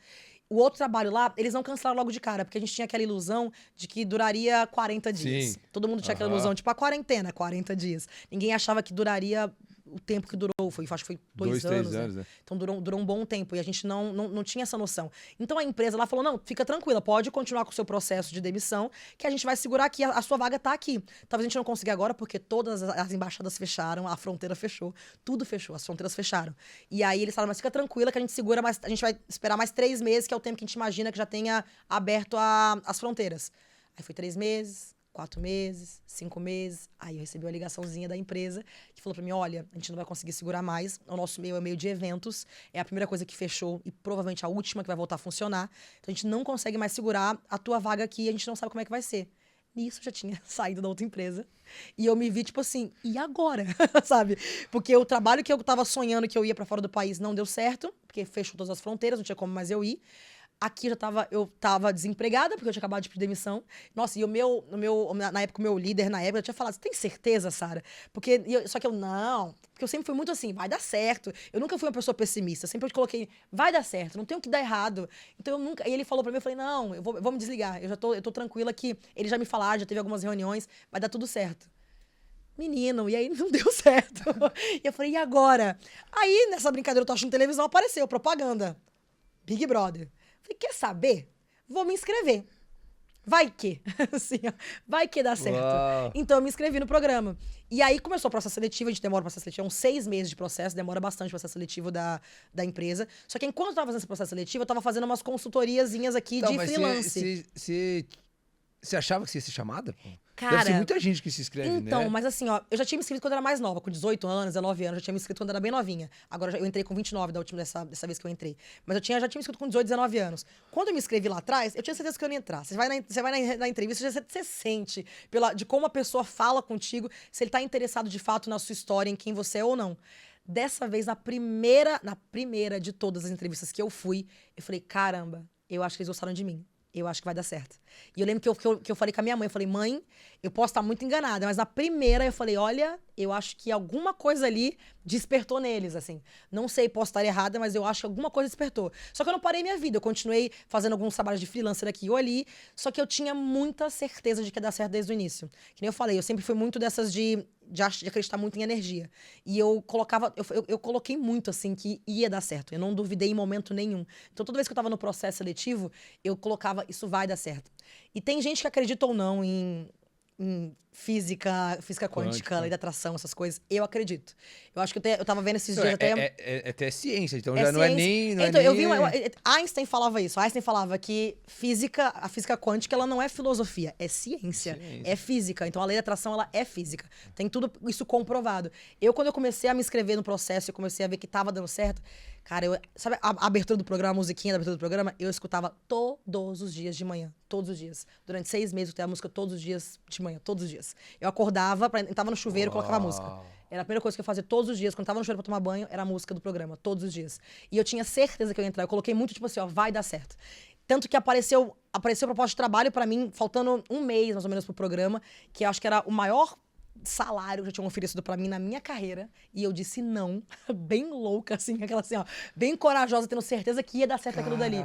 O outro trabalho lá, eles não cancelaram logo de cara, porque a gente tinha aquela ilusão de que duraria 40 dias. Sim. Todo mundo tinha aquela ilusão, tipo a quarentena, 40 dias. Ninguém achava que duraria o tempo que durou, acho que foi 2 anos. 3 anos, né? Então durou um bom tempo e a gente não tinha essa noção. Então a empresa lá falou, não, fica tranquila, pode continuar com o seu processo de demissão, que a gente vai segurar aqui, a sua vaga tá aqui. Talvez a gente não consiga agora, porque todas as embaixadas fecharam, a fronteira fechou, tudo fechou, as fronteiras fecharam. E aí eles falaram, mas fica tranquila que a gente segura, a gente vai esperar mais 3 meses, que é o tempo que a gente imagina que já tenha aberto as fronteiras. Aí foi 3 meses... 4 meses, 5 meses. Aí eu recebi uma ligaçãozinha da empresa que falou pra mim, olha, a gente não vai conseguir segurar mais. O nosso meio é meio de eventos. É a primeira coisa que fechou e provavelmente a última que vai voltar a funcionar. Então a gente não consegue mais segurar a tua vaga aqui. A gente não sabe como é que vai ser. Nisso já tinha saído da outra empresa. E eu me vi tipo assim, e agora? Sabe? Porque o trabalho que eu tava sonhando que eu ia pra fora do país não deu certo. Porque fechou todas as fronteiras, não tinha como mais eu ir. Aqui eu tava desempregada, porque eu tinha acabado de pedir demissão. Nossa, e na época, o meu líder, eu tinha falado, você tem certeza, Sara? Só que eu, não, porque eu sempre fui muito assim, vai dar certo. Eu nunca fui uma pessoa pessimista, sempre eu coloquei, vai dar certo, não tem o que dar errado. Então eu nunca, e ele falou pra mim, eu falei, não, eu vou me desligar, eu tô tranquila que ele já me falou, já teve algumas reuniões, vai dar tudo certo. Menino, e aí não deu certo. E eu falei, e agora? Aí, nessa brincadeira, eu tô achando televisão, apareceu propaganda. Big Brother. Falei, quer saber? Vou me inscrever. Vai que. Assim, ó, vai que dá certo. Uau. Então eu me inscrevi no programa. E aí começou o processo seletivo, a gente demora o processo seletivo, uns 6 meses de processo, demora bastante o processo seletivo da empresa. Só que enquanto eu tava fazendo esse processo seletivo, eu tava fazendo umas consultoriazinhas aqui de freelance. Você achava que você ia ser chamada? Pô? Cara, deve ser muita gente que se inscreve, né? Então, mas assim, ó, eu já tinha me inscrito quando eu era mais nova, com 18 anos, 19 anos, já tinha me inscrito quando eu era bem novinha. Agora eu entrei com 29 dessa vez que eu entrei. Mas já tinha me inscrito com 18, 19 anos. Quando eu me inscrevi lá atrás, eu tinha certeza que eu não ia entrar. Você vai na entrevista, você sente de como a pessoa fala contigo, se ele tá interessado de fato na sua história, em quem você é ou não. Dessa vez, na primeira de todas as entrevistas que eu fui, eu falei, caramba, eu acho que eles gostaram de mim. Eu acho que vai dar certo. E eu lembro que eu falei com a minha mãe, eu falei, mãe, eu posso estar muito enganada, mas na primeira eu falei, olha, eu acho que alguma coisa ali despertou neles, assim. Não sei, posso estar errada, mas eu acho que alguma coisa despertou. Só que eu não parei minha vida, eu continuei fazendo alguns trabalhos de freelancer aqui ou ali, só que eu tinha muita certeza de que ia dar certo desde o início. Que nem eu falei, eu sempre fui muito dessas de acreditar muito em energia. E eu coloquei muito, assim, que ia dar certo. Eu não duvidei em momento nenhum. Então, toda vez que eu tava no processo seletivo, eu colocava, isso vai dar certo. E tem gente que acredita ou não em física quântica, lei da atração, essas coisas. Eu acredito. Eu acho que eu tava vendo esses dias até... É até ciência, então já não é nem... Então, eu vi Einstein falava isso. Einstein falava que a física quântica, ela não é filosofia, é ciência. É física. Então, a lei da atração, ela é física. Tem tudo isso comprovado. Quando eu comecei a me inscrever no processo, eu comecei a ver que tava dando certo, cara, sabe a abertura do programa, a musiquinha da abertura do programa? Eu escutava todos os dias de manhã. Todos os dias. Durante 6 meses, eu escutei a música todos os dias de manhã. Todos os dias. Eu acordava, entrava no chuveiro e colocava a música. Era a primeira coisa que eu fazia todos os dias. Quando eu tava no chuveiro pra tomar banho, era a música do programa, todos os dias. E eu tinha certeza que eu ia entrar. Eu coloquei muito, tipo assim, ó, vai dar certo. Tanto que apareceu proposta de trabalho pra mim, faltando um mês, mais ou menos, pro programa, que eu acho que era o maior salário que já tinham oferecido pra mim na minha carreira. E eu disse não, bem louca, assim, aquela assim, ó, bem corajosa, tendo certeza que ia dar certo aquilo dali.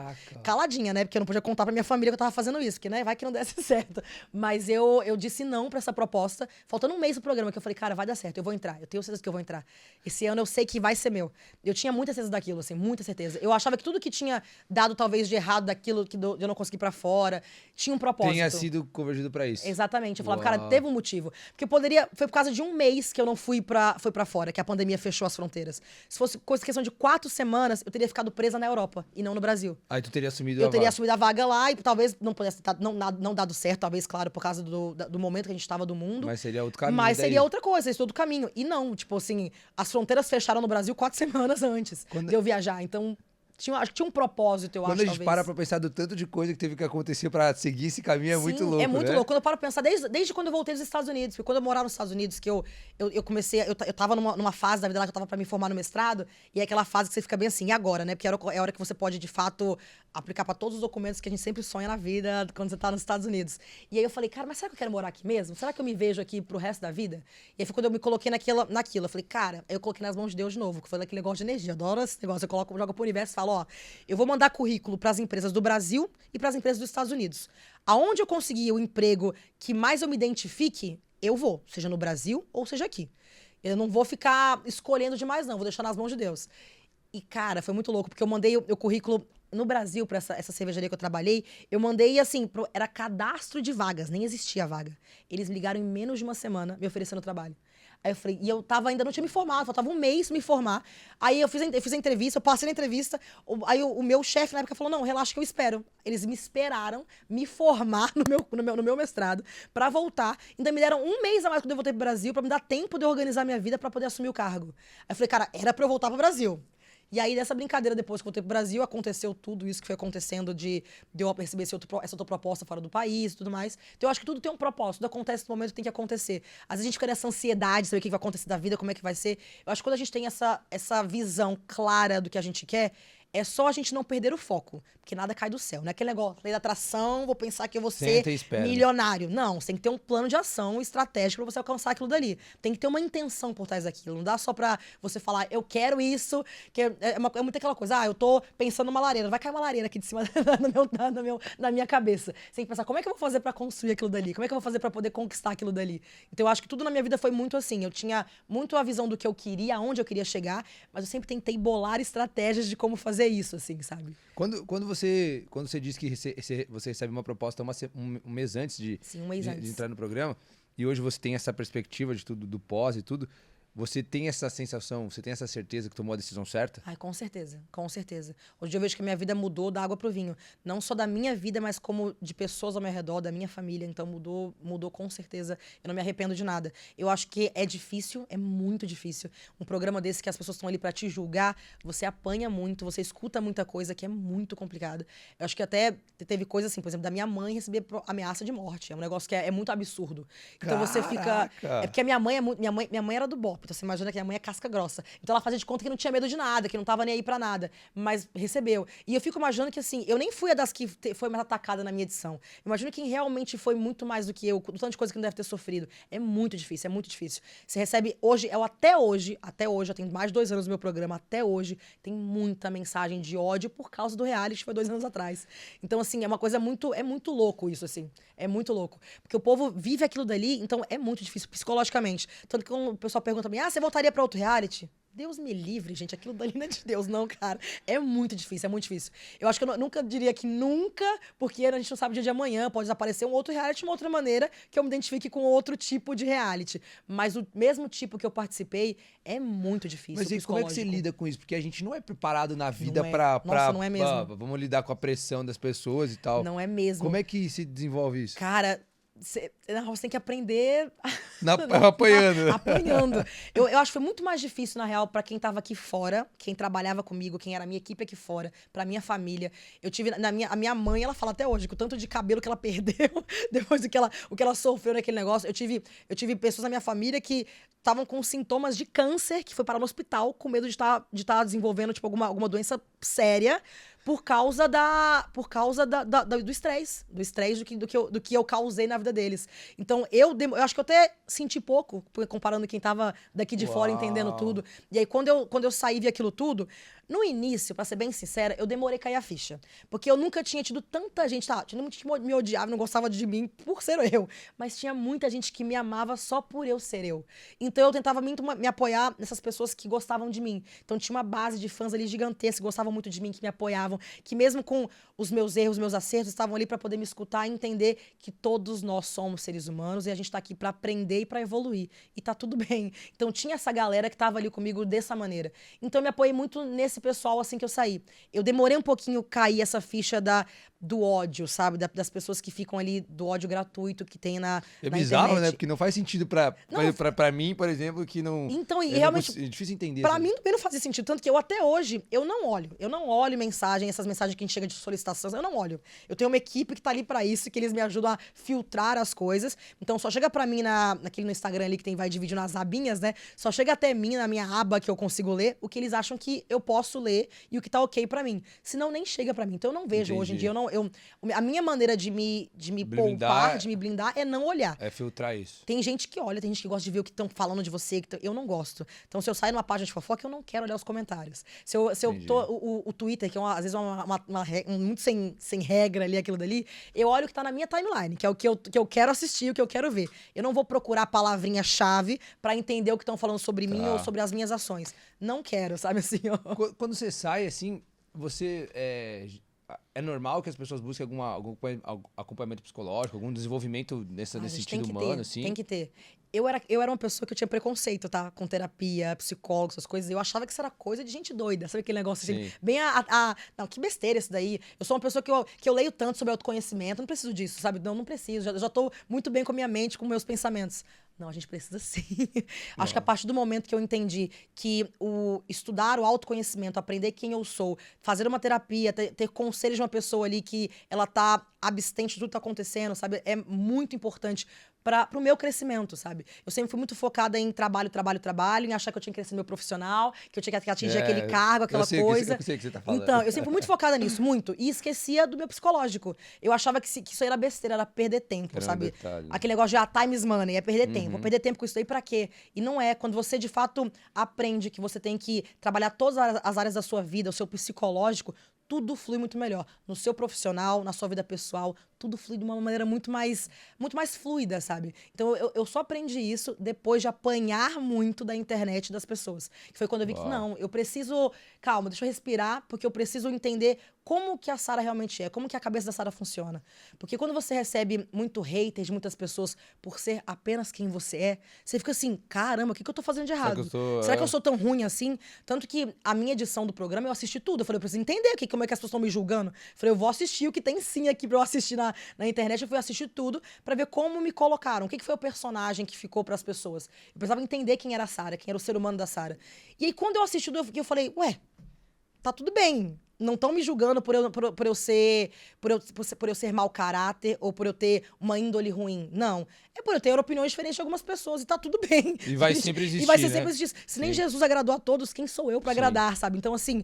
Caladinha, né? Porque eu não podia contar pra minha família que eu tava fazendo isso, que, né, vai que não desse certo. Mas eu disse não pra essa proposta, faltando um mês pro programa, que eu falei, cara, vai dar certo, eu vou entrar, eu tenho certeza que eu vou entrar. Esse ano eu sei que vai ser meu. Eu tinha muita certeza daquilo, assim, muita certeza. Eu achava que tudo que tinha dado, talvez, de errado daquilo, que eu não consegui pra fora, tinha um propósito. Tenha sido convergido pra isso. Exatamente. Eu falava, cara, teve um motivo. Porque foi por causa de um mês que eu não fui pra fora, que a pandemia fechou as fronteiras. Se fosse questão de 4 semanas, eu teria ficado presa na Europa e não no Brasil. Aí tu teria assumido Eu teria assumido a vaga lá e talvez não pudesse não dado certo, talvez, claro, por causa do momento que a gente tava do mundo. Mas seria outro caminho. Mas daí. seria outra coisa, esse todo caminho. E não, tipo assim, as fronteiras fecharam no Brasil 4 semanas antes de eu viajar. Então, acho que tinha um propósito, eu acho, Quando a gente talvez. pra pensar do tanto de coisa que teve que acontecer pra seguir esse caminho, é Sim, muito louco, é muito né? louco. Quando eu paro pra pensar, desde quando eu voltei dos Estados Unidos, porque quando eu morava nos Estados Unidos, que eu comecei, eu tava numa fase da vida lá que eu tava pra me formar no mestrado, e é aquela fase que você fica bem assim, e agora, né? Porque é a hora que você pode, de fato, aplicar pra todos os documentos que a gente sempre sonha na vida quando você tá nos Estados Unidos. E aí eu falei, cara, mas será que eu quero morar aqui mesmo? Será que eu me vejo aqui pro resto da vida? E aí foi quando eu me coloquei naquilo. Eu falei, cara, eu coloquei nas mãos de Deus de novo, que foi aquele negócio de energia. Eu adoro esse negócio. Eu jogo pro universo e falo, ó, eu vou mandar currículo pras empresas do Brasil e pras empresas dos Estados Unidos. Aonde eu conseguir o emprego que mais eu me identifique, eu vou, seja no Brasil ou seja aqui. Eu não vou ficar escolhendo demais, não, vou deixar nas mãos de Deus. E, cara, foi muito louco, porque eu mandei o currículo no Brasil pra essa cervejaria que eu trabalhei, eu mandei, assim, era cadastro de vagas, nem existia a vaga. Eles me ligaram em menos de uma semana me oferecendo trabalho. Aí eu falei, e eu ainda não tinha me formado, faltava um mês pra me formar. Aí eu fiz a entrevista, eu passei na entrevista, aí o meu chefe na época falou, não, relaxa que eu espero. Eles me esperaram me formar no meu mestrado pra voltar. Ainda me deram um mês a mais quando eu voltei pro Brasil, pra me dar tempo de organizar minha vida pra poder assumir o cargo. Aí eu falei, cara, era pra eu voltar pro Brasil. E aí, dessa brincadeira, depois que eu voltei pro Brasil, aconteceu tudo isso que foi acontecendo de eu receber essa outra proposta fora do país e tudo mais. Então, eu acho que tudo tem um propósito. Tudo acontece no momento que tem que acontecer. Às vezes a gente fica nessa ansiedade de saber o que vai acontecer da vida, como é que vai ser. Eu acho que quando a gente tem essa visão clara do que a gente quer, é só a gente não perder o foco. Porque nada cai do céu. Não é aquele negócio, lei da atração, vou pensar que eu vou ser milionário. Não, você tem que ter um plano de ação estratégico pra você alcançar aquilo dali. Tem que ter uma intenção por trás daquilo. Não dá só pra você falar, eu quero isso, que é muito aquela coisa, eu tô pensando numa lareira, vai cair uma lareira aqui de cima na minha cabeça. Você tem que pensar, como é que eu vou fazer pra construir aquilo dali? Como é que eu vou fazer pra poder conquistar aquilo dali? Então, eu acho que tudo na minha vida foi muito assim. Eu tinha muito a visão do que eu queria, aonde eu queria chegar, mas eu sempre tentei bolar estratégias de como fazer isso, assim, sabe? Quando você diz que você recebe uma proposta um mês antes de entrar no programa, e hoje você tem essa perspectiva de tudo, do pós e tudo, você tem essa sensação, você tem essa certeza que tomou a decisão certa? Ai, com certeza, com certeza. Hoje eu vejo que a minha vida mudou da água pro vinho. Não só da minha vida, mas como de pessoas ao meu redor, da minha família. Então mudou com certeza. Eu não me arrependo de nada. Eu acho que é difícil, é muito difícil. Um programa desse que as pessoas estão ali pra te julgar, você apanha muito, você escuta muita coisa que é muito complicado. Eu acho que até teve coisa assim, por exemplo, da minha mãe receber ameaça de morte. É um negócio que é muito absurdo. Então você fica... É porque a minha mãe era do BOPE. Então você imagina que a mãe é casca grossa. Então ela fazia de conta que não tinha medo de nada, que não tava nem aí pra nada. Mas recebeu. E eu fico imaginando que assim, eu nem fui a das que foi mais atacada na minha edição. Eu imagino quem realmente foi muito mais do que eu, do tanto de coisa que não deve ter sofrido. É muito difícil, é muito difícil. Você recebe hoje, até hoje, eu tenho mais de 2 anos no meu programa, até hoje, tem muita mensagem de ódio por causa do reality que foi 2 anos atrás. Então, assim, é uma coisa é muito louco isso, assim. É muito louco. Porque o povo vive aquilo dali, então é muito difícil psicologicamente. Tanto que quando o pessoal pergunta pra mim, você voltaria pra outro reality? Deus me livre, gente. Aquilo dali não é de Deus, não, cara. É muito difícil, é muito difícil. Eu acho que eu nunca diria que nunca, porque a gente não sabe o dia de amanhã. Pode aparecer um outro reality de uma outra maneira que eu me identifique com outro tipo de reality. Mas o mesmo tipo que eu participei é muito difícil. Mas e como é que você lida com isso? Porque a gente não é preparado na vida Nossa, não é mesmo. Vamos lidar com a pressão das pessoas e tal. Não é mesmo. Como é que se desenvolve isso? Cara, Você tem que aprender Apanhando. apanhando. Eu acho que foi muito mais difícil, na real, pra quem tava aqui fora, quem trabalhava comigo, quem era a minha equipe aqui fora, pra minha família. Eu tive, a minha mãe, ela fala até hoje, que o tanto de cabelo que ela perdeu, depois do que o que ela sofreu naquele negócio. Eu tive pessoas na minha família que estavam com sintomas de câncer, que foi parar no hospital, com medo de estar desenvolvendo, tipo, alguma doença séria, por causa do estresse. Do estresse do que eu causei na vida deles. Então, eu acho que eu até senti pouco, comparando quem tava daqui de fora entendendo tudo. E aí, quando eu saí e vi aquilo tudo, no início, pra ser bem sincera, eu demorei a cair a ficha. Porque eu nunca tinha tido tanta gente, tinha muita gente que me odiava, não gostava de mim por ser eu. Mas tinha muita gente que me amava só por eu ser eu. Então eu tentava muito me apoiar nessas pessoas que gostavam de mim. Então tinha uma base de fãs ali gigantesca, que gostavam muito de mim, que me apoiavam, que mesmo com os meus erros, meus acertos, estavam ali pra poder me escutar e entender que todos nós somos seres humanos e a gente tá aqui pra aprender e pra evoluir. E tá tudo bem. Então tinha essa galera que tava ali comigo dessa maneira. Então eu me apoiei muito nesse pessoal assim que eu saí. Eu demorei um pouquinho cair essa ficha do ódio, sabe? Das pessoas que ficam ali, do ódio gratuito que tem na bizarro, internet. né? Porque não faz sentido pra mim, por exemplo, que não... Então, e realmente... É difícil entender. Pra mim também não fazia sentido. Tanto que eu até hoje, eu não olho. Eu não olho essas mensagens que a gente chega de solicitações, eu não olho. Eu tenho uma equipe que tá ali pra isso, que eles me ajudam a filtrar as coisas. Então só chega pra mim naquele no Instagram ali que tem vai de vídeo nas abinhas, né? Só chega até mim, na minha aba que eu consigo ler, o que eles acham que eu posso ler e o que tá ok pra mim. Senão nem chega pra mim. Então eu não vejo hoje em dia, a minha maneira de me poupar, de me blindar é não olhar. É filtrar isso. Tem gente que olha, tem gente que gosta de ver o que estão falando de você, eu não gosto. Então, se eu saio numa página de fofoca, eu não quero olhar os comentários. Se eu tô. O Twitter, que é às vezes muito sem regra ali, aquilo dali, eu olho o que tá na minha timeline, que é o que eu quero assistir, o que eu quero ver. Eu não vou procurar a palavrinha-chave pra entender o que estão falando sobre mim ou sobre as minhas ações. Não quero, sabe assim? Quando você sai, assim, você. É normal que as pessoas busquem algum acompanhamento psicológico, algum desenvolvimento nesse sentido humano, assim? Tem que ter. Eu era uma pessoa que eu tinha preconceito, tá? Com terapia, psicólogo, essas coisas. Eu achava que isso era coisa de gente doida. Sabe aquele negócio assim? Bem não, que besteira isso daí. Eu sou uma pessoa que eu leio tanto sobre autoconhecimento. Não preciso disso, sabe? Não preciso. Já tô muito bem com a minha mente, com meus pensamentos. Não, a gente precisa sim. Acho que a partir do momento que eu entendi que estudar o autoconhecimento, aprender quem eu sou, fazer uma terapia, ter conselhos de uma pessoa ali que ela tá abstente de tudo que tá acontecendo, sabe? É muito importante pro meu crescimento, sabe? Eu sempre fui muito focada em trabalho, em achar que eu tinha que crescer no meu profissional, que eu tinha que atingir aquele cargo, aquela coisa. Eu sei o que você tá falando. Então, eu sempre fui muito focada nisso, muito. E esquecia do meu psicológico. Eu achava que isso aí era besteira, era perder tempo, sabe? Detalhe. Aquele negócio de time is money, é perder tempo. Vou perder tempo com isso aí pra quê? E não é. Quando você, de fato, aprende que você tem que trabalhar todas as áreas da sua vida, o seu psicológico, tudo flui muito melhor. No seu profissional, na sua vida pessoal, tudo flui de uma maneira muito mais fluida, sabe? Então, eu só aprendi isso depois de apanhar muito da internet das pessoas. Que foi quando eu vi que, não, eu preciso... Calma, deixa eu respirar, porque eu preciso entender como que a Sara realmente é, como que a cabeça da Sara funciona. Porque quando você recebe muito hater de muitas pessoas por ser apenas quem você é, você fica assim, caramba, o que eu tô fazendo de errado? Será que eu sou tão ruim assim? Tanto que a minha edição do programa, eu assisti tudo. Eu falei, eu preciso entender como é que as pessoas estão me julgando. Eu falei, eu vou assistir o que tem sim aqui pra eu assistir na internet. Eu fui assistir tudo pra ver como me colocaram. O que foi o personagem que ficou pras pessoas. Eu precisava entender quem era a Sara, quem era o ser humano da Sara. E aí, quando eu assisti tudo, eu falei, ué, tá tudo bem. Não estão me julgando por eu ser mau caráter ou por eu ter uma índole ruim. Não. É por eu ter opiniões diferentes de algumas pessoas e tá tudo bem. E vai sempre existir, E vai sempre existir. Se nem Jesus agradou a todos, quem sou eu pra agradar, sabe? Então, assim,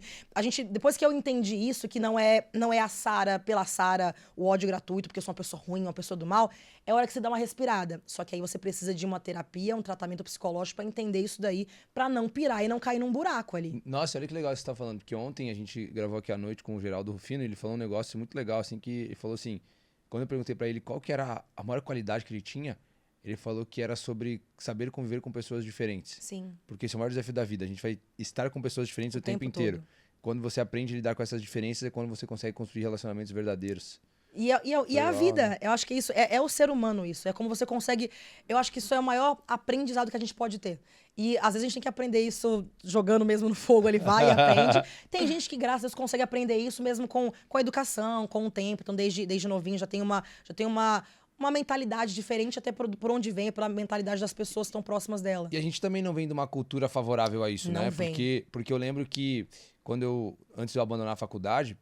depois que eu entendi isso, que não é a Sara pela Sara, o ódio gratuito, porque eu sou uma pessoa ruim, uma pessoa do mal, é hora que você dá uma respirada. Só que aí você precisa de uma terapia, um tratamento psicológico pra entender isso daí, pra não pirar e não cair num buraco ali. Nossa, olha que legal que você tá falando, porque ontem a gente gravou aqui à noite com o Geraldo Rufino, ele falou um negócio muito legal, assim, que ele falou assim, quando eu perguntei pra ele qual que era a maior qualidade que ele tinha, ele falou que era sobre saber conviver com pessoas diferentes. Sim. Porque esse é o maior desafio da vida, a gente vai estar com pessoas diferentes o tempo inteiro. Todo. Quando você aprende a lidar com essas diferenças é quando você consegue construir relacionamentos verdadeiros. E a vida, eu acho que isso é o ser humano isso. É como você consegue... Eu acho que isso é o maior aprendizado que a gente pode ter. E às vezes a gente tem que aprender isso jogando mesmo no fogo, ele vai e aprende. Tem gente que, graças a Deus, consegue aprender isso mesmo com a educação, com o tempo. Então, desde novinho já tem uma uma mentalidade diferente, até por onde vem, pela mentalidade das pessoas que estão próximas dela. E a gente também não vem de uma cultura favorável a isso, Não né? vem. Porque eu lembro que antes de eu abandonar a faculdade,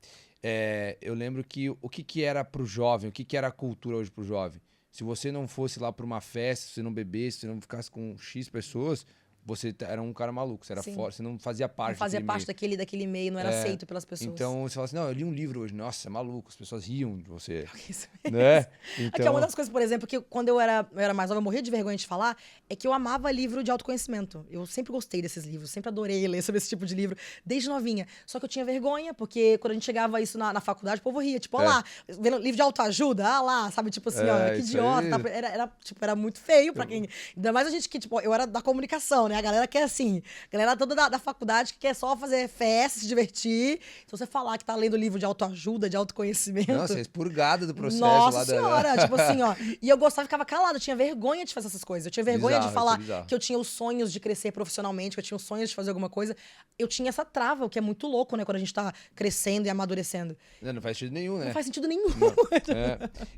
eu lembro que o que era pro jovem, o que era a cultura hoje pro jovem. Se você não fosse lá pra uma festa, se você não bebesse, se você não ficasse com X pessoas, você era um cara maluco, você era Sim. fora, você não fazia parte Não fazia daquele parte meio. daquele meio, não era aceito pelas pessoas. Então você fala assim, não, eu li um livro hoje, nossa, é maluco, as pessoas riam de você, Isso mesmo. né? Aqui é uma das coisas, por exemplo, que quando eu era mais nova, eu morria de vergonha de falar, é que eu amava livro de autoconhecimento. Eu sempre gostei desses livros, sempre adorei ler sobre esse tipo de livro, desde novinha. Só que eu tinha vergonha, porque quando a gente chegava isso na faculdade, o povo ria, tipo, ó lá, vendo livro de autoajuda, lá, sabe, tipo assim, ó, que idiota. Tá? Era muito feio pra quem... Ainda mais a gente que, tipo, eu era da comunicação, né? A galera que é assim, a galera toda da faculdade que quer só fazer festa, se divertir. Se você falar que tá lendo livro de autoajuda, de autoconhecimento... Nossa, é expurgado do processo Nossa lá senhora, tipo assim, ó. E eu gostava, ficava calada, eu tinha vergonha de fazer essas coisas. Eu tinha vergonha de falar que eu tinha os sonhos de crescer profissionalmente, que eu tinha os sonhos de fazer alguma coisa. Eu tinha essa trava, o que é muito louco, né? Quando a gente tá crescendo e amadurecendo. Não faz sentido nenhum, né? Não faz sentido nenhum.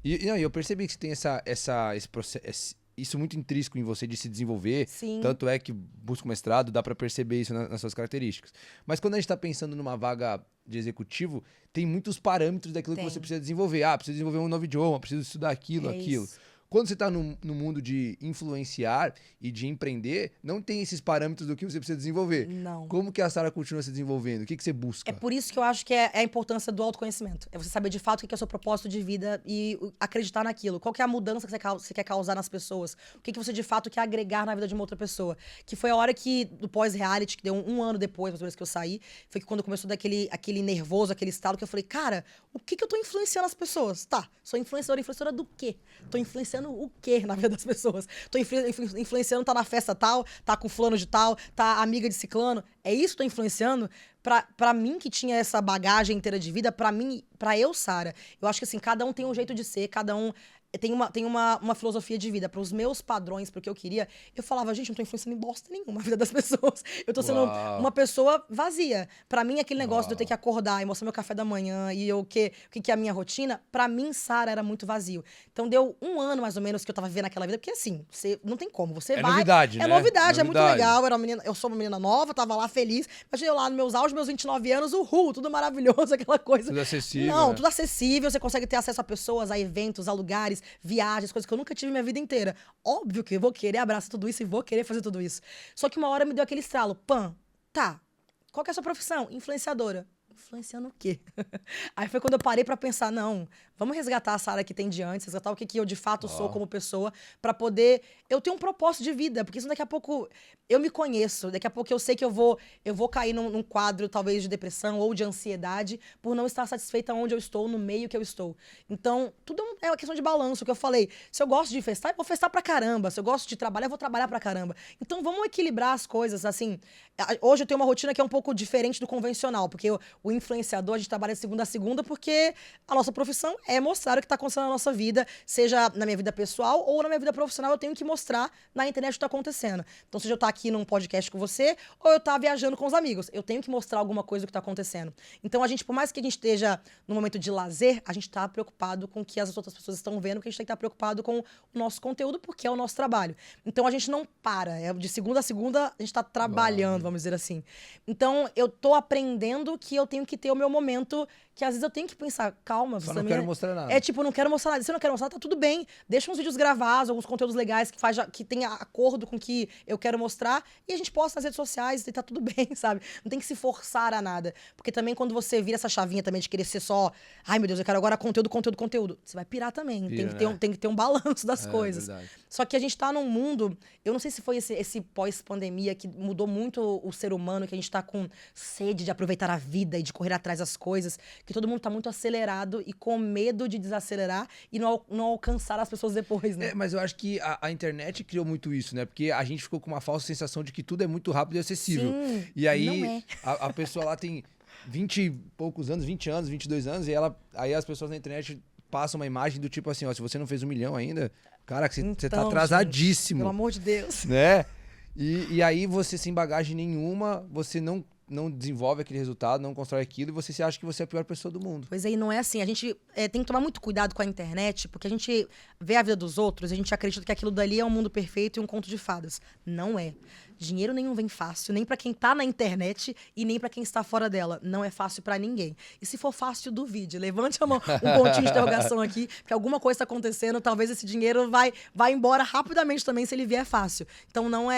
E eu percebi que você tem esse processo... Isso muito intrínseco em você de se desenvolver. Sim. Tanto é que busca o mestrado, dá pra perceber isso nas suas características. Mas quando a gente tá pensando numa vaga de executivo, tem muitos parâmetros daquilo que você precisa desenvolver. Ah, preciso desenvolver um novo idioma, preciso estudar aquilo. Isso. Quando você tá no mundo de influenciar e de empreender, não tem esses parâmetros do que você precisa desenvolver. Não. Como que a Sara continua se desenvolvendo? O que você busca? É por isso que eu acho que é a importância do autoconhecimento. É você saber de fato o que é o seu propósito de vida e acreditar naquilo. Qual que é a mudança que você quer causar nas pessoas? O que você de fato quer agregar na vida de uma outra pessoa? Que foi a hora que, do pós-reality, que deu um ano depois, mais ou menos, que eu saí, foi que quando começou aquele nervoso, aquele estalo, que eu falei, cara, o que eu tô influenciando as pessoas? Tá, sou influenciadora do quê? Tô influenciando o quê na vida das pessoas? Tô influenciando, tá na festa tal, tá com fulano de tal, tá amiga de ciclano. É isso que tô influenciando? Pra mim, que tinha essa bagagem inteira de vida, pra eu, Sara, eu acho que assim, cada um tem um jeito de ser, cada um tem uma filosofia de vida. Para os meus padrões, pro que eu queria, eu falava, gente, não tô influenciando em bosta nenhuma na vida das pessoas. Eu tô sendo uma pessoa vazia. Pra mim, aquele negócio de eu ter que acordar e mostrar meu café da manhã e o que é a minha rotina, pra mim, Sara, era muito vazio. Então, deu um ano, mais ou menos, que eu tava vivendo aquela vida, porque assim, você não tem como, você vai... Novidade, né? É novidade, é muito legal. Eu sou uma menina nova, tava lá feliz. Imagina eu lá nos meus auge, meus 29 anos, tudo maravilhoso, aquela coisa. Tudo acessível. Não, né? tudo acessível, você consegue ter acesso a pessoas, a eventos, a lugares, viagens, coisas que eu nunca tive minha vida inteira. Óbvio que eu vou querer abraçar tudo isso e vou querer fazer tudo isso. Só que uma hora me deu aquele estralo. Tá, qual que é a sua profissão? Influenciadora. Influenciando o quê? Aí foi quando eu parei pra pensar, não, vamos resgatar a Sara que tem de antes, resgatar o que eu de fato sou como pessoa, pra poder eu ter um propósito de vida, porque senão daqui a pouco eu me conheço, daqui a pouco eu sei que eu vou cair num quadro talvez de depressão ou de ansiedade por não estar satisfeita onde eu estou, no meio que eu estou. Então, tudo é uma questão de balanço, o que eu falei. Se eu gosto de festar, eu vou festar pra caramba. Se eu gosto de trabalhar, eu vou trabalhar pra caramba. Então, vamos equilibrar as coisas, assim. Hoje eu tenho uma rotina que é um pouco diferente do convencional, porque o influenciador, a gente trabalha de segunda a segunda, porque a nossa profissão é mostrar o que está acontecendo na nossa vida, seja na minha vida pessoal ou na minha vida profissional, eu tenho que mostrar na internet o que está acontecendo. Então, seja eu estar aqui num podcast com você, ou eu estar viajando com os amigos, eu tenho que mostrar alguma coisa do que está acontecendo. Então, a gente, por mais que a gente esteja num momento de lazer, a gente está preocupado com o que as outras pessoas estão vendo, que a gente tem que estar preocupado com o nosso conteúdo, porque é o nosso trabalho. Então, a gente não para. De segunda a segunda, a gente está trabalhando, vamos dizer assim. Então, eu tô aprendendo que eu tenho que ter o meu momento, que às vezes eu tenho que pensar, calma, Só não quero mostrar nada. É tipo, não quero mostrar nada. Se eu não quero mostrar, tá tudo bem. Deixa uns vídeos gravados, alguns conteúdos legais que tenha acordo com o que eu quero mostrar, e a gente posta nas redes sociais e tá tudo bem, sabe? Não tem que se forçar a nada. Porque também quando você vira essa chavinha também de querer ser só, ai meu Deus, eu quero agora conteúdo, você vai pirar também. Tem que ter um balanço das coisas. Verdade. Só que a gente tá num mundo, eu não sei se foi esse pós-pandemia que mudou muito o ser humano, que a gente tá com sede de aproveitar a vida e de correr atrás das coisas, que todo mundo tá muito acelerado e com medo de desacelerar e não alcançar as pessoas depois, né? Mas eu acho que a internet criou muito isso, né? Porque a gente ficou com uma falsa sensação de que tudo é muito rápido e acessível. Sim, e aí não é. a pessoa lá tem 20 e poucos anos, 20 anos, 22 anos, e aí as pessoas na internet passam uma imagem do tipo assim, ó, se você não fez 1 milhão ainda, cara, você tá atrasadíssimo. Gente, pelo amor de Deus. Né? E aí você, sem bagagem nenhuma, você não não desenvolve aquele resultado, não constrói aquilo, e você se acha que você é a pior pessoa do mundo. Pois é, e não é assim. A gente tem que tomar muito cuidado com a internet, porque a gente vê a vida dos outros, a gente acredita que aquilo dali é um mundo perfeito e um conto de fadas. Não é. Dinheiro nenhum vem fácil, nem pra quem tá na internet e nem pra quem está fora dela. Não é fácil pra ninguém. E se for fácil, duvide. Levante a mão, um pontinho de interrogação aqui, porque alguma coisa tá acontecendo, talvez esse dinheiro vai embora rapidamente também se ele vier fácil. Então não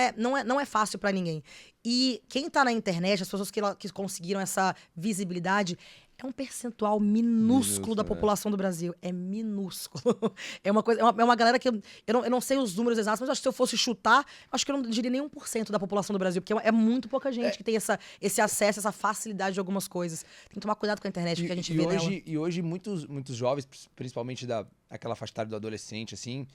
é fácil pra ninguém. E quem tá na internet, as pessoas que conseguiram essa visibilidade, é um percentual minúsculo da população do Brasil. É minúsculo. É uma galera que eu não sei os números exatos, mas acho que se eu fosse chutar, acho que eu não diria nem 1% da população do Brasil, porque é muito pouca gente que tem esse acesso, essa facilidade de algumas coisas. Tem que tomar cuidado com a internet, porque a gente vê nela. E hoje muitos jovens, principalmente aquela faixa etária do adolescente, assim,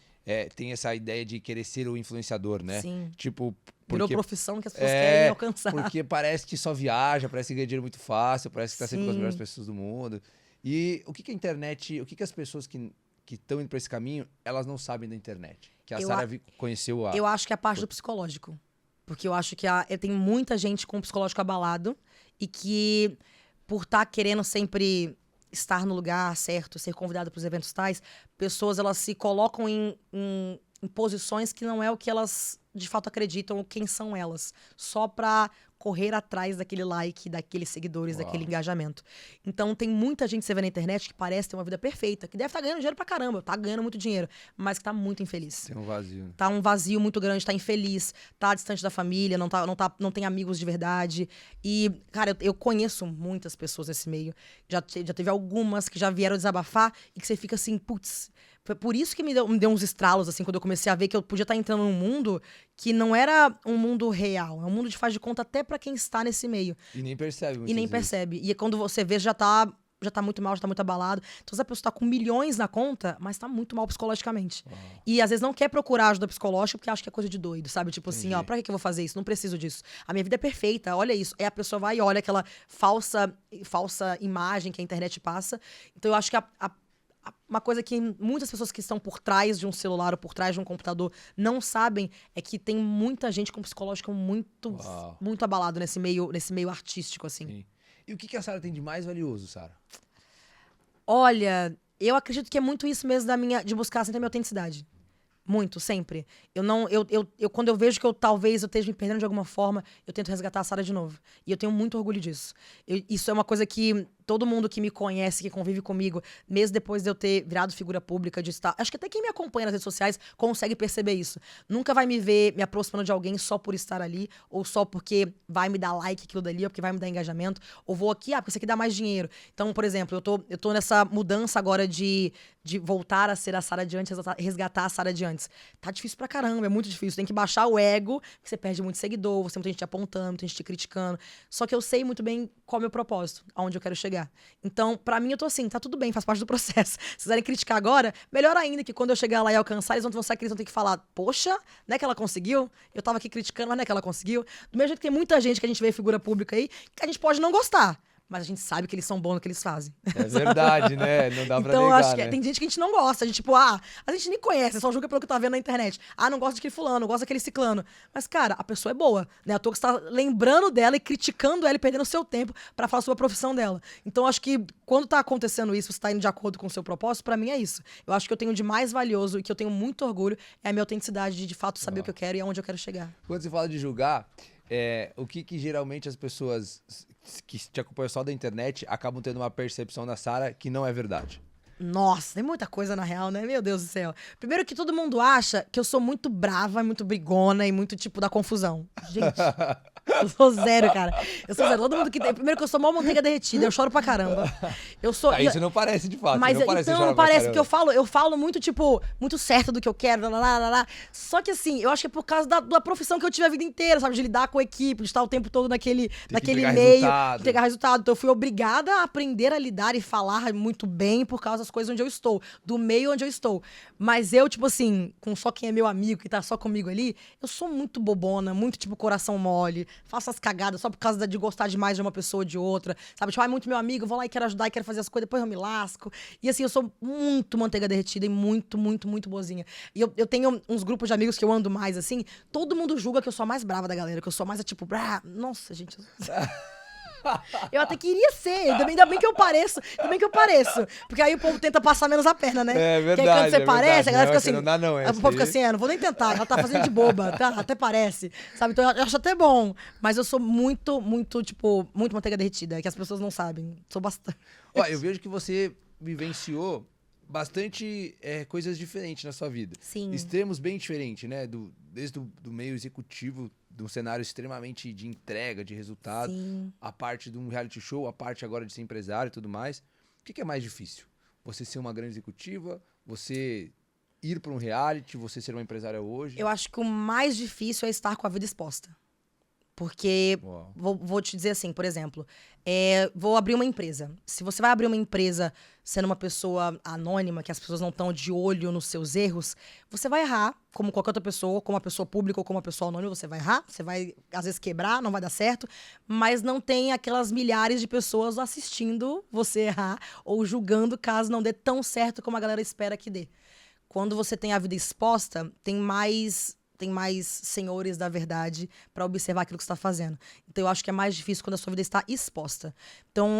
tem essa ideia de querer ser o influenciador, né? Sim. Tipo, virou profissão que as pessoas querem alcançar. Porque parece que só viaja, parece que ganha dinheiro muito fácil, parece que tá sempre com as melhores pessoas do mundo. E o que a internet, o que as pessoas que estão indo pra esse caminho, elas não sabem da internet? Que a Sara conheceu Eu acho que é a parte do psicológico. Porque eu acho que tem muita gente com o psicológico abalado e que, por estar querendo sempre estar no lugar certo, ser convidado para os eventos tais, pessoas elas se colocam em posições que não é o que elas de fato acreditam ou quem são elas, só pra correr atrás daquele like, daqueles seguidores, daquele engajamento. Então tem muita gente que você vê na internet que parece ter uma vida perfeita, que deve estar ganhando dinheiro pra caramba, tá ganhando muito dinheiro, mas que tá muito infeliz. Tem um vazio. Tá um vazio muito grande, tá infeliz, tá distante da família, não tem amigos de verdade. E, cara, eu conheço muitas pessoas nesse meio. Já teve algumas que já vieram desabafar e que você fica assim, putz. Foi por isso que me deu uns estralos, assim, quando eu comecei a ver que eu podia estar entrando num mundo que não era um mundo real. É um mundo de faz de conta até pra quem está nesse meio. E nem percebe. E nem percebe. E quando você vê, já tá muito mal, já tá muito abalado. Então, essa pessoa tá com milhões na conta, mas tá muito mal psicologicamente. E às vezes não quer procurar ajuda psicológica porque acha que é coisa de doido, sabe? Tipo assim, ó, pra que eu vou fazer isso? Não preciso disso. A minha vida é perfeita, olha isso. Aí a pessoa vai e olha aquela falsa imagem que a internet passa. Então, eu acho que uma coisa que muitas pessoas que estão por trás de um celular ou por trás de um computador não sabem é que tem muita gente com psicológico muito abalado nesse meio artístico, assim. Sim. E o que a Sara tem de mais valioso, Sara? Olha, eu acredito que é muito isso mesmo de buscar sempre a minha autenticidade. Muito, sempre. Quando eu vejo que talvez eu esteja me perdendo de alguma forma, eu tento resgatar a Sara de novo. E eu tenho muito orgulho disso. Isso é uma coisa que todo mundo que me conhece, que convive comigo, mesmo depois de eu ter virado figura pública, de estar... Acho que até quem me acompanha nas redes sociais consegue perceber isso. Nunca vai me ver me aproximando de alguém só por estar ali, ou só porque vai me dar like aquilo dali, ou porque vai me dar engajamento, ou vou aqui, porque isso aqui dá mais dinheiro. Então, por exemplo, eu tô nessa mudança agora de voltar a ser a Sara de antes, resgatar a Sara de antes. Tá difícil pra caramba, é muito difícil. Tem que baixar o ego, porque você perde muito seguidor, você tem muita gente te apontando, muita gente te criticando. Só que eu sei muito bem qual é o meu propósito, aonde eu quero chegar. Então, pra mim, eu tô assim, tá tudo bem, faz parte do processo. Se quiserem criticar agora, melhor ainda que quando eu chegar lá e alcançar, eles vão ter que falar, poxa, não é que ela conseguiu? Eu tava aqui criticando, mas não é que ela conseguiu? Do mesmo jeito que tem muita gente que a gente vê figura pública aí, que a gente pode não gostar. Mas a gente sabe que eles são bons no que eles fazem. É verdade, né? Não dá pra então, negar, acho que né? tem gente que a gente não gosta. A gente, tipo, a gente nem conhece, só julga pelo que tá vendo na internet. Não gosta daquele fulano, não gosta daquele ciclano. Mas, cara, a pessoa é boa, né? À toa que você tá lembrando dela e criticando ela e perdendo o seu tempo pra falar sobre a profissão dela. Então, acho que quando tá acontecendo isso, você tá indo de acordo com o seu propósito, pra mim é isso. Eu acho que eu tenho de mais valioso e que eu tenho muito orgulho é a minha autenticidade de fato, saber o que eu quero e aonde eu quero chegar. Quando você fala de julgar, o que geralmente as pessoas que te acompanham só da internet acabam tendo uma percepção da Sara que não é verdade? Nossa, tem muita coisa na real, né? Meu Deus do céu. Primeiro que todo mundo acha que eu sou muito brava, muito brigona e muito, tipo, da confusão. Gente, eu sou zero, cara. Eu sou zero. Todo mundo que tem... Primeiro que eu sou mó manteiga derretida, eu choro pra caramba. Eu sou... Isso não parece de fato. Mas não parece então, parece que eu falo muito, tipo, muito certo do que eu quero, Só que assim, eu acho que é por causa da profissão que eu tive a vida inteira, sabe? De lidar com a equipe, de estar o tempo todo naquele meio, de entregar resultado. Então eu fui obrigada a aprender a lidar e falar muito bem por causa das coisas onde eu estou, do meio onde eu estou. Mas eu, tipo assim, com só quem é meu amigo, que tá só comigo ali, eu sou muito bobona, muito, tipo, coração mole, faço as cagadas só por causa de gostar demais de uma pessoa ou de outra, sabe? Tipo, é muito meu amigo, vou lá e quero ajudar e quero fazer as coisas, depois eu me lasco. E assim, eu sou muito manteiga derretida e muito, muito, muito boazinha. E eu tenho uns grupos de amigos que eu ando mais, assim, todo mundo julga que eu sou a mais brava da galera, que eu sou mais, tipo, nossa, gente... Eu até queria ser, ainda bem que eu pareço, porque aí o povo tenta passar menos a perna, né? É verdade. Porque aí quando você parece, a galera fica assim, Não dá não, o povo fica assim, não vou nem tentar, ela tá fazendo de boba, tá? Até parece, sabe? Então eu acho até bom, mas eu sou muito manteiga derretida, que as pessoas não sabem, sou bastante. Ó, eu vejo que você vivenciou bastante coisas diferentes na sua vida. Sim. Extremos bem diferentes, né? Desde o meio executivo, de um cenário extremamente de entrega, de resultado, Sim. a parte de um reality show, a parte agora de ser empresário e tudo mais. O que é mais difícil? Você ser uma grande executiva? Você ir para um reality? Você ser uma empresária hoje? Eu acho que o mais difícil é estar com a vida exposta. Porque, vou te dizer assim, por exemplo, vou abrir uma empresa. Se você vai abrir uma empresa sendo uma pessoa anônima, que as pessoas não estão de olho nos seus erros, você vai errar, como qualquer outra pessoa, como uma pessoa pública ou como uma pessoa anônima, você vai errar, você vai, às vezes, quebrar, não vai dar certo, mas não tem aquelas milhares de pessoas assistindo você errar ou julgando caso não dê tão certo como a galera espera que dê. Quando você tem a vida exposta, tem mais senhores da verdade para observar aquilo que você está fazendo. Então, eu acho que é mais difícil quando a sua vida está exposta. Então,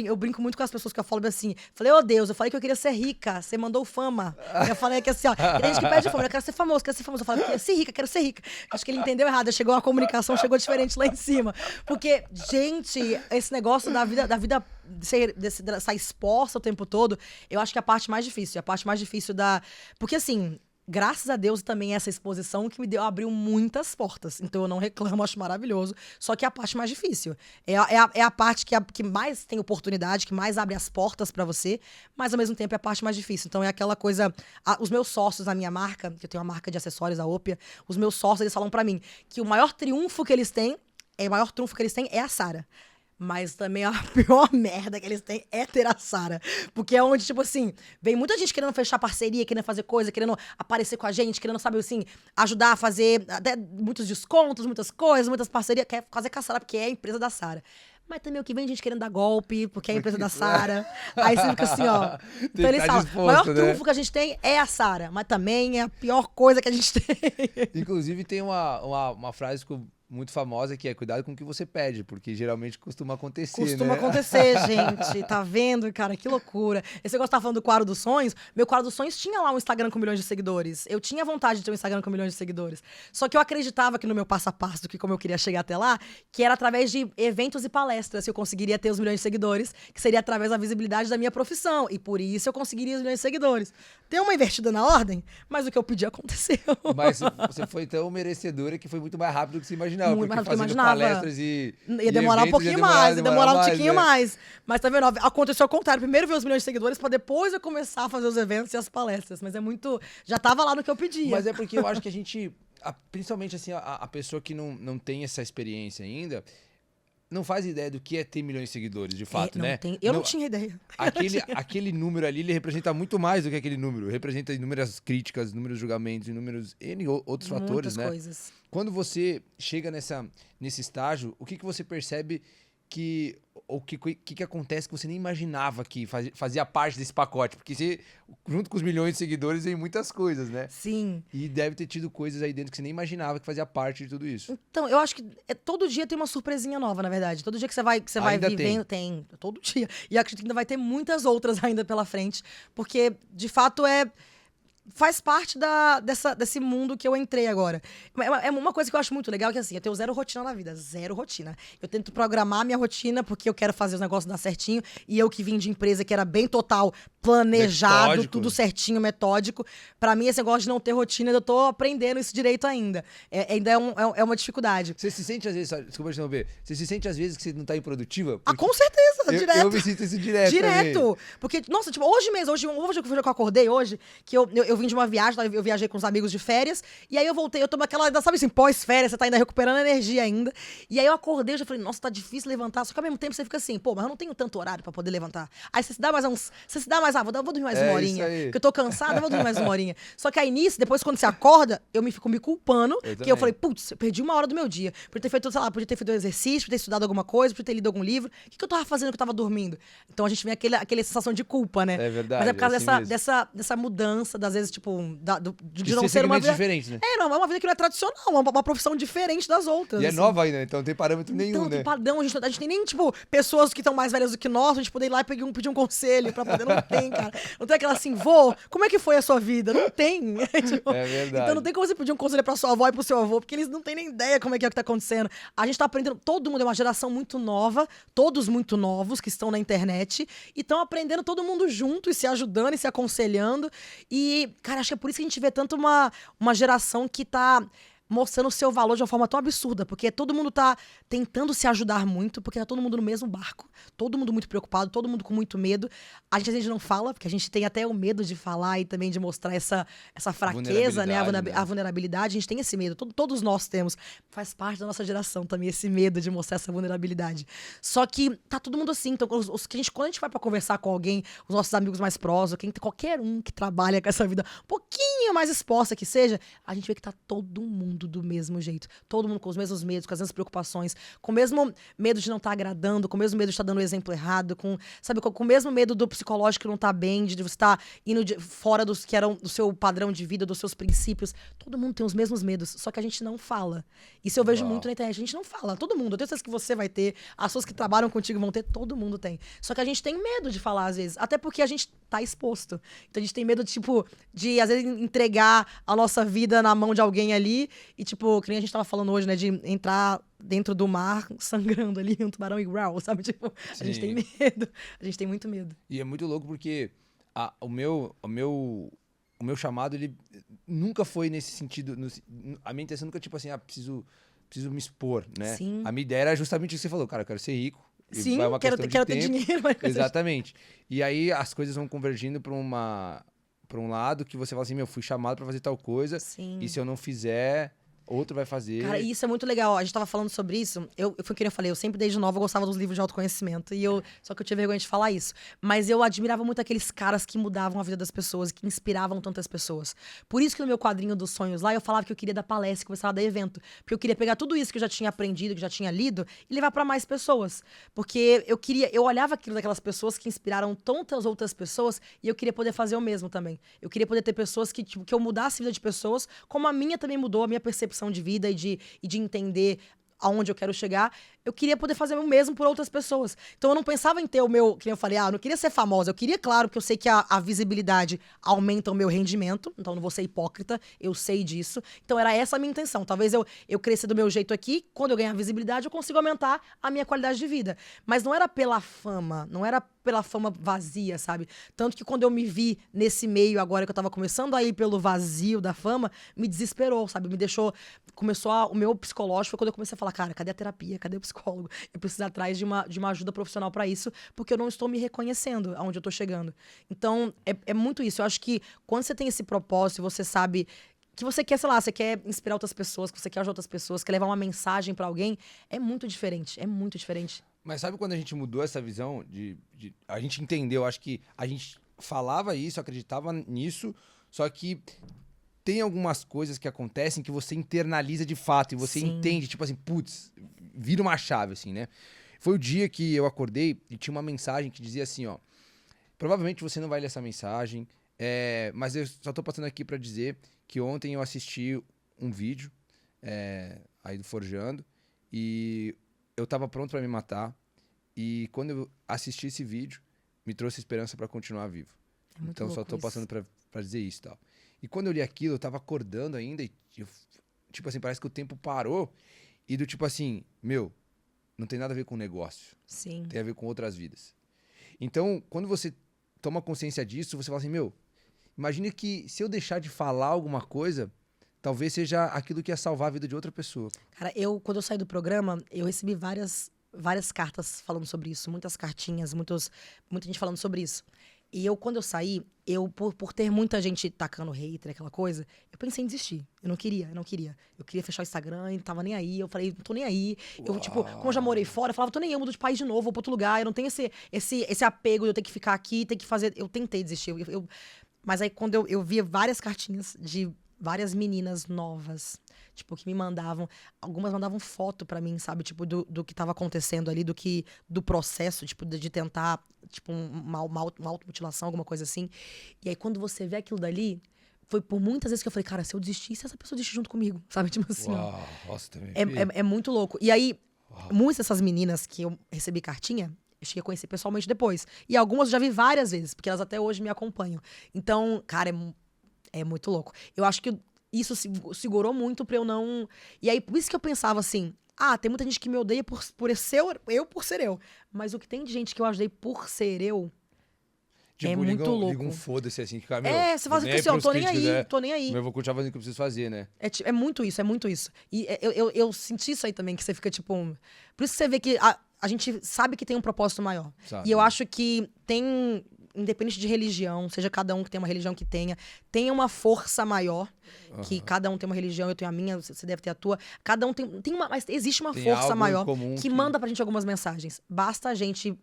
eu brinco muito com as pessoas que eu falo assim, falei, oh Deus, eu falei que eu queria ser rica, você mandou fama. Eu falei que assim, ó, tem gente que pede fama, eu quero ser famoso. Eu falo, eu quero ser rica. Acho que ele entendeu errado, chegou a comunicação, chegou diferente lá em cima. Porque, gente, esse negócio da vida estar exposta o tempo todo, eu acho que é a parte mais difícil. Porque, assim, graças a Deus também essa exposição que abriu muitas portas. Então eu não reclamo, acho maravilhoso. Só que é a parte mais difícil. É a parte que mais tem oportunidade, que mais abre as portas pra você, mas ao mesmo tempo é a parte mais difícil. Então é aquela coisa... Os meus sócios na minha marca, que eu tenho uma marca de acessórios, a Opia, os meus sócios, eles falam pra mim que o maior trunfo que eles têm é a Sara. Mas também a pior merda que eles têm é ter a Sara. Porque é onde, tipo assim, vem muita gente querendo fechar parceria, querendo fazer coisa, querendo aparecer com a gente, querendo, sabe, assim, ajudar a fazer até muitos descontos, muitas coisas, muitas parcerias. Quer fazer com a Sara, porque é a empresa da Sara. Mas também o que vem gente querendo dar golpe, porque é a empresa da Sara. Aí você fica assim, ó. Então eles falam, o maior trunfo que a gente tem é a Sara, mas também é a pior coisa que a gente tem. Inclusive tem uma frase que muito famosa que é cuidado com o que você pede, porque geralmente costuma acontecer, Costuma acontecer, gente. Tá vendo, cara? Que loucura. Esse negócio tá falando do quadro dos sonhos. Meu quadro dos sonhos tinha lá um Instagram com milhões de seguidores. Eu tinha vontade de ter um Instagram com milhões de seguidores. Só que eu acreditava que no meu passo a passo, que como eu queria chegar até lá, que era através de eventos e palestras que eu conseguiria ter os milhões de seguidores, que seria através da visibilidade da minha profissão. E por isso eu conseguiria os milhões de seguidores. Tem uma invertida na ordem, mas o que eu pedi aconteceu. Mas você foi tão merecedora que foi muito mais rápido do que você imaginava. Muito mais rápido do que eu imaginava. Palestras ia demorar um pouquinho mais, ia demorar um tiquinho mais. Mas tá vendo? Aconteceu ao contrário. Primeiro veio os milhões de seguidores pra depois eu começar a fazer os eventos e as palestras. Mas é muito... Já tava lá no que eu pedia. Mas é porque eu acho que a gente... Principalmente assim, a pessoa que não tem essa experiência ainda... Não faz ideia do que é ter milhões de seguidores, de fato, né? Eu não tinha ideia. Aquele número ali, ele representa muito mais do que aquele número. Representa inúmeras críticas, inúmeros julgamentos, inúmeros outros fatores, né? Muitas coisas. Quando você chega nesse estágio, o que você percebe o que acontece que você nem imaginava que fazia parte desse pacote? Porque você, junto com os milhões de seguidores, vem muitas coisas, né? Sim. E deve ter tido coisas aí dentro que você nem imaginava que fazia parte de tudo isso. Então, eu acho que todo dia tem uma surpresinha nova, na verdade. Todo dia que você vai vivendo, tem. Todo dia. E acredito que ainda vai ter muitas outras ainda pela frente. Porque, de fato, faz parte desse mundo que eu entrei agora. É uma coisa que eu acho muito legal, que assim, eu tenho zero rotina na vida, zero rotina. Eu tento programar minha rotina porque eu quero fazer os negócios dar certinho, e eu que vim de empresa que era bem total, planejado, metódico. Tudo certinho, metódico. Pra mim, esse negócio de não ter rotina, eu tô aprendendo isso direito ainda. Ainda é uma dificuldade. Você se sente às vezes, desculpa te interromper, você se sente às vezes que você não tá improdutiva? Com certeza, direto. Eu me sinto isso direto. Direto. Também. Porque, nossa, tipo, hoje que eu acordei hoje, que eu vim de uma viagem, eu viajei com os amigos de férias, e aí eu voltei, eu tô naquela, sabe assim, pós-férias, você tá ainda recuperando energia ainda, e aí eu acordei, eu já falei, nossa, tá difícil levantar, só que ao mesmo tempo você fica assim, pô, mas eu não tenho tanto horário pra poder levantar. Aí você se dá mais vou dormir mais uma horinha, porque eu tô cansada, vou dormir mais uma horinha. Só que aí nisso, depois quando você acorda, eu fico me culpando, que eu falei, putz, eu perdi uma hora do meu dia, por ter feito, sei lá, podia ter feito um exercício, por ter estudado alguma coisa, por ter lido algum livro, o que eu tava fazendo que eu tava dormindo? Então a gente vem aquela sensação de culpa, né? É verdade. Mas é por causa dessa mudança, das vezes, tipo, de E não ser ser uma segmentos vida... diferentes, né? É, não, é uma vida que não é tradicional, uma profissão diferente das outras. E é assim. nova ainda, então não tem parâmetro nenhum, Então, né? tem padrão, a gente tem nem, tipo, pessoas que estão mais velhas do que nós, a gente poder ir lá e pedir um conselho pra poder. Não tem, cara. Não tem aquela assim, vô, como é que foi a sua vida? Não tem. Tipo, É verdade. então não tem como você pedir um conselho pra sua avó e pro seu avô, porque eles não têm nem ideia como é que tá acontecendo. A gente tá aprendendo, todo mundo é uma geração muito nova, todos muito novos que estão na internet, e estão aprendendo todo mundo junto e se ajudando e se aconselhando. E, cara, acho que é por isso que a gente vê tanto uma geração que tá mostrando o seu valor de uma forma tão absurda, porque todo mundo tá tentando se ajudar muito, porque tá todo mundo no mesmo barco, todo mundo muito preocupado, todo mundo com muito medo. A gente não fala, porque a gente tem até o medo de falar e também de mostrar essa fraqueza, né? A vulnerabilidade, a gente tem esse medo, todos nós temos. Faz parte da nossa geração também esse medo de mostrar essa vulnerabilidade. Só que tá todo mundo assim, então quando a gente vai pra conversar com alguém, os nossos amigos mais próximos, qualquer um que trabalha com essa vida um pouquinho mais exposta que seja, a gente vê que tá todo mundo do mesmo jeito. Todo mundo com os mesmos medos, com as mesmas preocupações, com o mesmo medo de não estar agradando, com o mesmo medo de estar dando o exemplo errado, com o mesmo medo do psicológico não estar bem, de você estar indo fora dos que eram do seu padrão de vida, dos seus princípios. Todo mundo tem os mesmos medos, só que a gente não fala. Isso eu vejo muito na internet, a gente não fala. Todo mundo, eu tenho certeza que você vai ter, as pessoas que trabalham contigo vão ter, todo mundo tem. Só que a gente tem medo de falar às vezes, até porque a gente tá exposto. Então a gente tem medo de às vezes entregar a nossa vida na mão de alguém ali e, tipo, que nem a gente tava falando hoje, né? De entrar dentro do mar sangrando ali, um tubarão igual, sabe? Tipo, a gente tem medo. A gente tem muito medo. E é muito louco porque o meu chamado, ele nunca foi nesse sentido. A minha intenção nunca, tipo assim, preciso me expor, né? Sim. A minha ideia era justamente o que você falou, cara, eu quero ser rico. Sim, vai uma quero questão ter de tempo. dinheiro. Exatamente. E aí as coisas vão convergindo para um lado que você fala assim, fui chamado para fazer tal coisa. Sim. E se eu não fizer, outro vai fazer. Cara, isso é muito legal. A gente tava falando sobre isso. Foi o que eu falei. Eu sempre, desde nova, eu gostava dos livros de autoconhecimento. Só que eu tinha vergonha de falar isso. Mas eu admirava muito aqueles caras que mudavam a vida das pessoas, que inspiravam tantas pessoas. Por isso que no meu quadrinho dos sonhos lá, eu falava que eu queria dar palestra, que eu gostava de evento. Porque eu queria pegar tudo isso que eu já tinha aprendido, que eu já tinha lido, e levar pra mais pessoas. Porque eu olhava aquilo daquelas pessoas que inspiraram tantas outras pessoas, e eu queria poder fazer o mesmo também. Eu queria poder ter pessoas que eu mudasse a vida de pessoas, como a minha também mudou, a minha percepção de vida e de entender aonde eu quero chegar. Eu queria poder fazer o mesmo por outras pessoas. Então eu não pensava em ter o meu, que nem eu falei, eu não queria ser famosa. Eu queria, claro, porque eu sei que a visibilidade aumenta o meu rendimento, então eu não vou ser hipócrita, eu sei disso. Então era essa a minha intenção. Talvez eu cresça do meu jeito aqui, quando eu ganhar visibilidade, eu consigo aumentar a minha qualidade de vida. Mas não era pela fama, não era pela fama vazia, sabe? Tanto que quando eu me vi nesse meio agora que eu tava começando a ir pelo vazio da fama, me desesperou, sabe? Me deixou... o meu psicológico foi quando eu comecei a falar, cara, cadê a terapia? Cadê o psicólogo? Eu preciso ir atrás de uma ajuda profissional pra isso, porque eu não estou me reconhecendo aonde eu tô chegando. Então, é muito isso. Eu acho que quando você tem esse propósito, você sabe que você quer, sei lá, você quer inspirar outras pessoas, que você quer ajudar outras pessoas, quer levar uma mensagem pra alguém, é muito diferente. É muito diferente. Mas sabe quando a gente mudou essa visão a gente entendeu, acho que a gente falava isso, acreditava nisso, só que tem algumas coisas que acontecem que você internaliza de fato e você Sim. entende, tipo assim, putz, vira uma chave, assim, né? Foi o dia que eu acordei e tinha uma mensagem que dizia assim, ó, provavelmente você não vai ler essa mensagem, mas eu só tô passando aqui pra dizer que ontem eu assisti um vídeo aí do Forjando e eu tava pronto pra me matar e quando eu assisti esse vídeo, me trouxe esperança pra continuar vivo. Então só tô passando pra dizer isso e tal. E quando eu li aquilo, eu tava acordando ainda e, tipo assim, parece que o tempo parou e do tipo assim, não tem nada a ver com negócio. Sim. Tem a ver com outras vidas. Então, quando você toma consciência disso, você fala assim, imagina que se eu deixar de falar alguma coisa, talvez seja aquilo que ia salvar a vida de outra pessoa. Cara, quando eu saí do programa, eu recebi várias cartas falando sobre isso, muitas cartinhas, muita gente falando sobre isso. E quando eu saí, por ter muita gente tacando hater, aquela coisa, eu pensei em desistir. Eu não queria. Eu queria fechar o Instagram e não tava nem aí. Eu falei, não tô nem aí. Eu, tipo, como eu já morei fora, eu falava, tô nem aí, eu mudo de país de novo, vou pra outro lugar. Eu não tenho esse apego de eu ter que ficar aqui, ter que fazer... Eu tentei desistir. Mas aí, quando eu via várias cartinhas de várias meninas novas, tipo, que me mandavam... Algumas mandavam foto pra mim, sabe? Tipo, do que tava acontecendo ali, do processo, tipo, de tentar, tipo, uma automutilação, alguma coisa assim. E aí, quando você vê aquilo dali, foi por muitas vezes que eu falei, cara, se eu desistir, se essa pessoa desistir junto comigo, sabe? Tipo assim, ó. Uau, nossa, também. É muito louco. E aí, muitas dessas meninas que eu recebi cartinha, eu cheguei a conhecer pessoalmente depois. E algumas eu já vi várias vezes, porque elas até hoje me acompanham. Então, cara, é muito louco. Eu acho que isso segurou muito pra eu não... E aí, por isso que eu pensava assim, tem muita gente que me odeia por ser eu. Mas o que tem de gente que eu ajudei por ser eu... Tipo, é muito louco. Liga um foda-se assim, que cara, meu, você faz assim, ó, tô nem aí, tô nem aí. Mas eu vou continuar fazendo o que eu preciso fazer, né? É muito isso, é muito isso. E eu senti isso aí também, que você fica tipo... Por isso que você vê que a gente sabe que tem um propósito maior. Sabe. E eu acho que tem, independente de religião, seja cada um que tem uma religião que tenha uma força maior, que cada um tem uma religião, eu tenho a minha, você deve ter a tua. Cada um tem uma... Mas existe uma força maior que manda pra gente algumas mensagens. Basta a gente...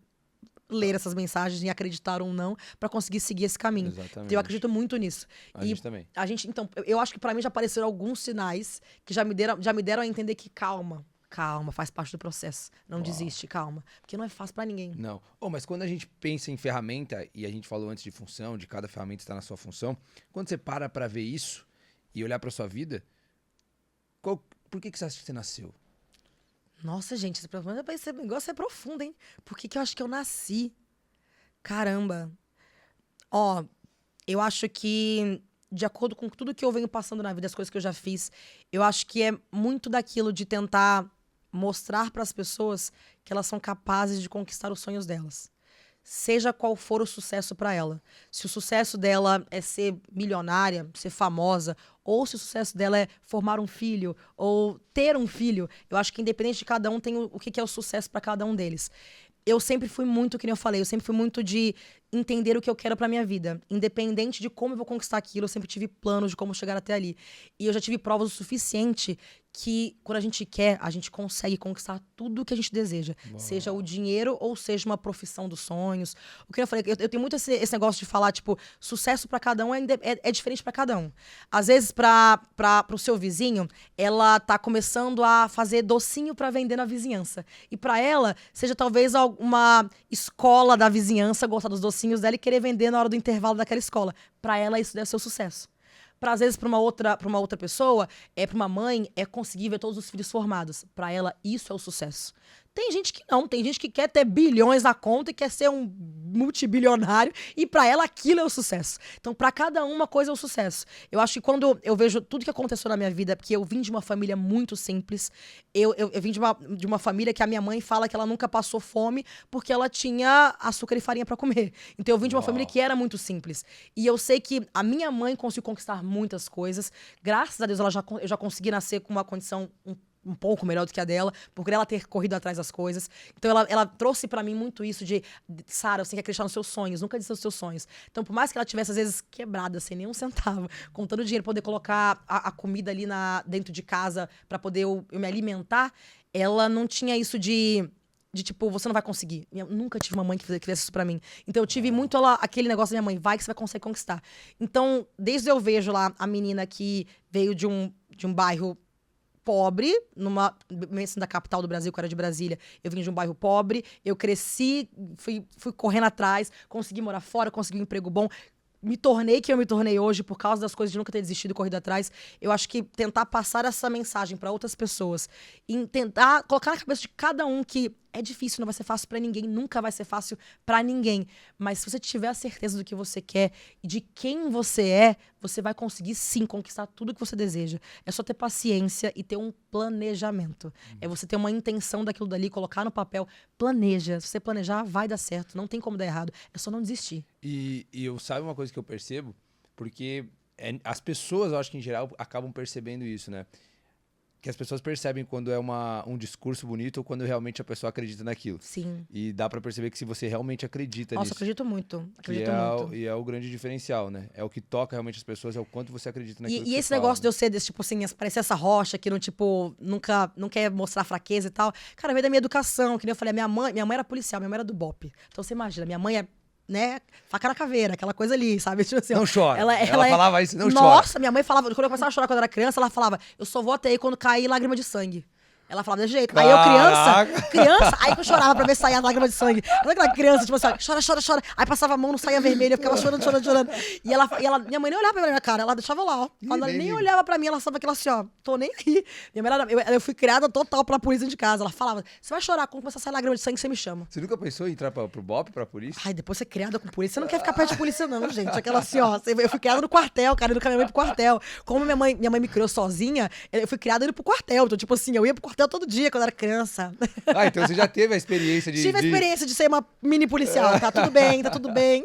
ler essas mensagens e acreditar ou não pra conseguir seguir esse caminho. Exatamente. Então, eu acredito muito nisso. A gente também. Então, eu acho que pra mim já apareceram alguns sinais que já me deram a entender que calma, faz parte do processo. Não desiste, calma. Porque não é fácil pra ninguém. Não. Mas quando a gente pensa em ferramenta, e a gente falou antes de função, de cada ferramenta estar na sua função, quando você para pra ver isso e olhar pra sua vida, por que você acha que você nasceu? Nossa, gente, esse negócio é profundo, hein? Por que eu acho que eu nasci? Caramba. Eu acho que, de acordo com tudo que eu venho passando na vida, as coisas que eu já fiz, eu acho que é muito daquilo de tentar mostrar para as pessoas que elas são capazes de conquistar os sonhos delas. Seja qual for o sucesso para ela. Se o sucesso dela é ser milionária, ser famosa, ou se o sucesso dela é formar um filho, ou ter um filho, eu acho que independente de cada um tem o que é o sucesso para cada um deles. Eu sempre fui muito, que nem eu falei, eu sempre fui muito de entender o que eu quero pra minha vida. Independente de como eu vou conquistar aquilo, eu sempre tive planos de como chegar até ali. E eu já tive provas o suficiente que, quando a gente quer, a gente consegue conquistar tudo o que a gente deseja. Uau. Seja o dinheiro ou seja uma profissão dos sonhos. O que eu falei, eu tenho muito esse negócio de falar, tipo, sucesso pra cada um é diferente pra cada um. Às vezes, pro seu vizinho, ela tá começando a fazer docinho pra vender na vizinhança. E pra ela, seja talvez uma escola da vizinhança gostar dos docinhos dela e querer vender na hora do intervalo daquela escola. Pra ela, isso deve ser o sucesso. Às vezes, pra uma outra pessoa, pra uma mãe, é conseguir ver todos os filhos formados. Pra ela, isso é o sucesso. Tem gente que não, tem gente que quer ter bilhões na conta e quer ser um multibilionário e pra ela aquilo é o sucesso. Então, pra cada uma coisa é o sucesso. Eu acho que quando eu vejo tudo que aconteceu na minha vida, porque eu vim de uma família muito simples, eu vim de uma família que a minha mãe fala que ela nunca passou fome porque ela tinha açúcar e farinha pra comer. Então, eu vim de uma família que era muito simples. E eu sei que a minha mãe conseguiu conquistar muitas coisas. Graças a Deus, eu já consegui nascer com uma condição um pouco melhor do que a dela, por ela ter corrido atrás das coisas. Então, ela trouxe pra mim muito isso de Sara, você tem que acreditar nos seus sonhos, nunca desista dos seus sonhos. Então, por mais que ela tivesse, às vezes, quebrada, sem nenhum centavo, contando dinheiro pra poder colocar a comida ali dentro de casa pra poder eu me alimentar, ela não tinha isso de tipo, você não vai conseguir. Eu nunca tive uma mãe que fizesse isso pra mim. Então, eu tive muito aquele negócio da minha mãe, vai que você vai conseguir conquistar. Então, desde eu vejo lá a menina que veio de um bairro pobre, mesmo da capital do Brasil, que eu era de Brasília, eu vim de um bairro pobre, eu cresci, fui correndo atrás, consegui morar fora, consegui um emprego bom, me tornei quem eu me tornei hoje por causa das coisas de nunca ter desistido e corrido atrás. Eu acho que tentar passar essa mensagem pra outras pessoas e tentar colocar na cabeça de cada um que é difícil, não vai ser fácil pra ninguém, nunca vai ser fácil pra ninguém. Mas se você tiver a certeza do que você quer e de quem você é, você vai conseguir sim conquistar tudo que você deseja. É só ter paciência e ter um planejamento. É você ter uma intenção daquilo dali, colocar no papel, planeja. Se você planejar, vai dar certo, não tem como dar errado. É só não desistir. E eu sabe uma coisa que eu percebo? Porque as pessoas, eu acho que em geral, acabam percebendo isso, né? Que as pessoas percebem quando é um discurso bonito ou quando realmente a pessoa acredita naquilo. Sim. E dá pra perceber que se você realmente acredita nisso... Nossa, acredito muito. E é o grande diferencial, né? É o que toca realmente as pessoas, é o quanto você acredita naquilo que E você esse fala, negócio né? de eu ser desse, tipo assim, parecer essa rocha que não, tipo, nunca não quer mostrar fraqueza e tal. Cara, veio da minha educação, que nem eu falei, minha mãe era policial, minha mãe era do BOPE. Então você imagina, minha mãe é, né, faca na caveira, aquela coisa ali, sabe? Tipo assim, Não chora. Ela é... falava isso, não chora. Nossa, minha mãe falava, quando eu começava a chorar quando eu era criança, ela falava, eu só vou até aí quando cair lágrima de sangue. Ela falava desse jeito. Caraca. Aí eu, criança, aí que eu chorava pra ver sair a lágrima de sangue. Sabe aquela criança, tipo assim, ó, chora, chora, chora. Aí passava a mão, não saía vermelha, eu ficava chorando, chorando, chorando. E ela, minha mãe nem olhava pra minha cara, ela deixava lá, ó. Ela nem olhava pra mim, ela estava aquela assim, ó, tô nem aí. Minha mãe, eu fui criada total pela polícia de casa. Ela falava, você vai chorar, quando começar a sair lágrima de sangue, você me chama. Você nunca pensou em entrar pro BOPE, pra polícia? Ai, depois você é criada com polícia, você não quer ficar perto de polícia não, gente. Aquela assim, ó, eu fui criada no quartel, cara, indo com a minha mãe pro quartel. Como minha mãe me criou sozinha, eu fui criada indo pro quartel. Então, tipo assim, eu ia pro quartel todo dia quando era criança. Ah, então você já teve a experiência de... Tive a experiência de ser uma mini policial. Tá tudo bem, tá tudo bem.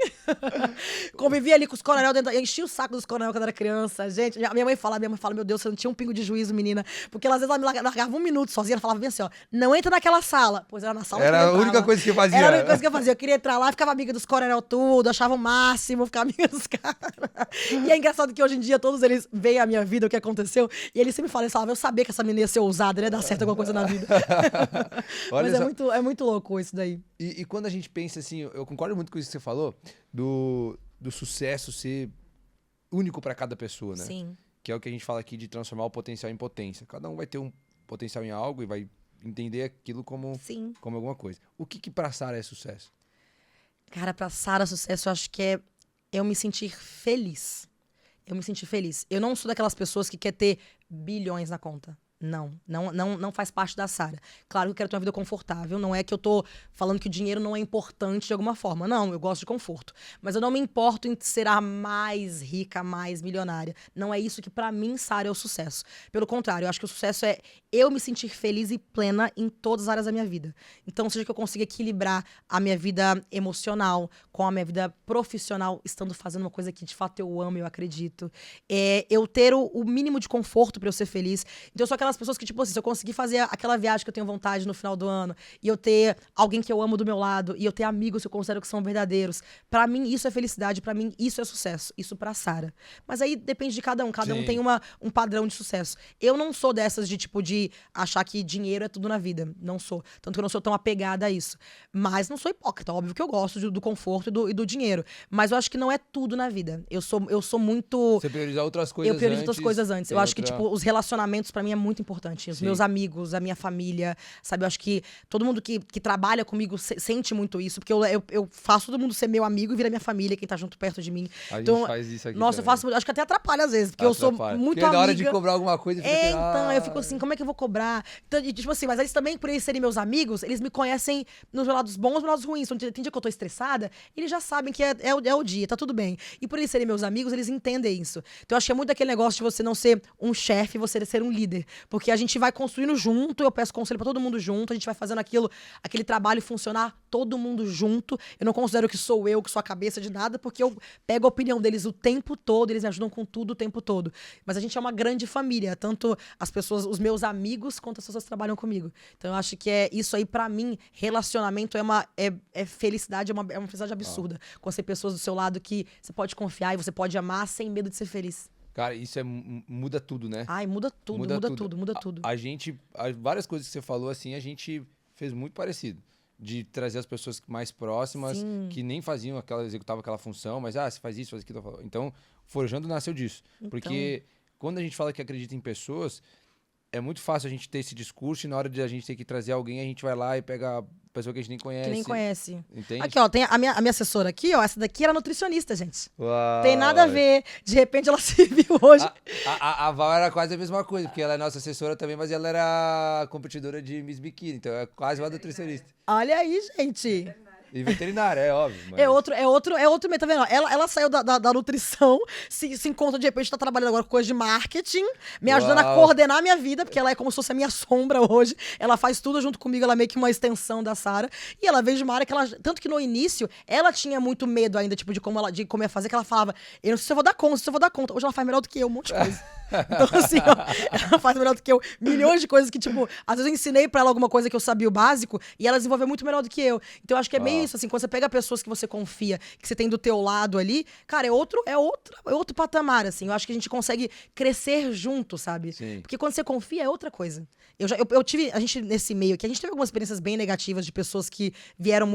Convivi ali com os coronel dentro. Eu enchi o saco dos coronel quando era criança. Gente, minha mãe fala, meu Deus, você não tinha um pingo de juízo, menina. Porque às vezes ela me largava um minuto sozinha, ela falava bem assim, ó, não entra naquela sala. Pois era na sala Era que eu a única coisa que eu fazia. Era a única coisa que eu fazia. Eu queria entrar lá, ficava amiga dos coronel tudo, achava o máximo, ficava amiga dos caras. E é engraçado que hoje em dia todos eles veem a minha vida, o que aconteceu, e eles sempre falam, eu sabia que essa menina ia ser ousada, né? Dar certo alguma coisa na vida. Mas é muito louco isso daí. E quando a gente pensa assim, eu concordo muito com isso que você falou, do sucesso ser único pra cada pessoa, né? Sim. Que é o que a gente fala aqui de transformar o potencial em potência. Cada um vai ter um potencial em algo e vai entender aquilo como alguma coisa. O que pra Sara é sucesso? Cara, pra Sara, sucesso eu acho que é eu me sentir feliz. Eu me sentir feliz. Eu não sou daquelas pessoas que quer ter bilhões na conta. Não faz parte da Sara. Claro que eu quero ter uma vida confortável. Não é que eu tô falando que o dinheiro não é importante de alguma forma. Não, eu gosto de conforto. Mas eu não me importo em ser a mais rica, a mais milionária. Não é isso que pra mim, Sara, é o sucesso. Pelo contrário, eu acho que o sucesso é eu me sentir feliz e plena em todas as áreas da minha vida. Então, seja que eu consiga equilibrar a minha vida emocional com a minha vida profissional, estando fazendo uma coisa que de fato eu amo, eu acredito. Eu ter o mínimo de conforto pra eu ser feliz. Então, eu sou aquelas pessoas que, tipo assim, se eu conseguir fazer aquela viagem que eu tenho vontade no final do ano, e eu ter alguém que eu amo do meu lado, e eu ter amigos que eu considero que são verdadeiros, pra mim isso é felicidade, pra mim isso é sucesso. Isso pra Sara. Mas aí depende de cada um. Cada um tem um padrão de sucesso. Eu não sou dessas de, tipo, de achar que dinheiro é tudo na vida. Não sou. Tanto que eu não sou tão apegada a isso. Mas não sou hipócrita. Óbvio que eu gosto do conforto e do dinheiro. Mas eu acho que não é tudo na vida. Eu sou muito... Você priorizar outras coisas antes. Eu priorizo outras coisas antes. Eu acho que, tipo, os relacionamentos pra mim é muito importante. Os meus amigos, a minha família, sabe? Eu acho que todo mundo que trabalha comigo sente muito isso. Porque eu faço todo mundo ser meu amigo e vira minha família, quem tá junto perto de mim. A gente faz isso aqui nossa, também. eu faço muito. Acho que até atrapalha às vezes. Porque eu sou muito porque amiga. na hora de cobrar alguma coisa, fica então, eu fico assim, como é que eu vou cobrar? Então, tipo assim, mas eles também, por eles serem meus amigos, eles me conhecem nos lados bons e nos lados ruins. Então, tem dia que eu tô estressada, eles já sabem que é o dia, tá tudo bem. E por eles serem meus amigos, eles entendem isso. Então, eu acho que é muito aquele negócio de você não ser um chefe, você ser um líder. Porque a gente vai construindo junto, eu peço conselho pra todo mundo junto, a gente vai fazendo aquele trabalho funcionar todo mundo junto. Eu não considero que sou eu, que sou a cabeça de nada, porque eu pego a opinião deles o tempo todo, eles me ajudam com tudo o tempo todo. Mas a gente é uma grande família, tanto as pessoas, os meus amigos, quanto as pessoas que trabalham comigo. Então eu acho que isso aí, pra mim, relacionamento é felicidade, é uma felicidade absurda. Quando você tem pessoas do seu lado que você pode confiar e você pode amar sem medo de ser feliz. Cara, isso muda tudo, né? Ai, muda tudo. A gente, várias coisas que você falou, assim, a gente fez muito parecido. De trazer as pessoas mais próximas, que nem executavam aquela função, mas, você faz isso, faz aquilo. Então, Forjando nasceu disso. Então. Porque quando a gente fala que acredita em pessoas, é muito fácil a gente ter esse discurso e na hora de a gente ter que trazer alguém, a gente vai lá e pega a pessoa que a gente nem conhece. Que nem conhece. Entende? Aqui, ó, tem a minha assessora aqui, ó, essa daqui era nutricionista, gente. Uau. Tem nada a ver. De repente ela se viu hoje. A Val era quase a mesma coisa, porque ela é nossa assessora também, mas ela era competidora de Miss Bikini, então é quase uma nutricionista. Olha aí, gente. E veterinária, é óbvio. Mas... É outro meio, tá vendo? Ela saiu da nutrição, se encontra de repente, tá trabalhando agora com coisa de marketing, me ajudando a coordenar a minha vida, porque ela é como se fosse a minha sombra hoje. Ela faz tudo junto comigo, ela é meio que uma extensão da Sara. E ela veio de uma área que ela... Tanto que no início, ela tinha muito medo ainda, tipo, de como ia fazer, que ela falava, eu não sei se eu vou dar conta, Hoje ela faz melhor do que eu, um monte de coisa. Então, assim, ó, ela faz melhor do que eu. Milhões de coisas que, tipo, às vezes eu ensinei pra ela alguma coisa que eu sabia o básico e ela desenvolveu muito melhor do que eu. Então, eu acho que é meio isso, assim, quando você pega pessoas que você confia, que você tem do teu lado ali, cara, é outro patamar, assim. Eu acho que a gente consegue crescer junto, sabe? Sim. Porque quando você confia é outra coisa. Eu tive, a gente, nesse meio aqui, a gente teve algumas experiências bem negativas de pessoas que vieram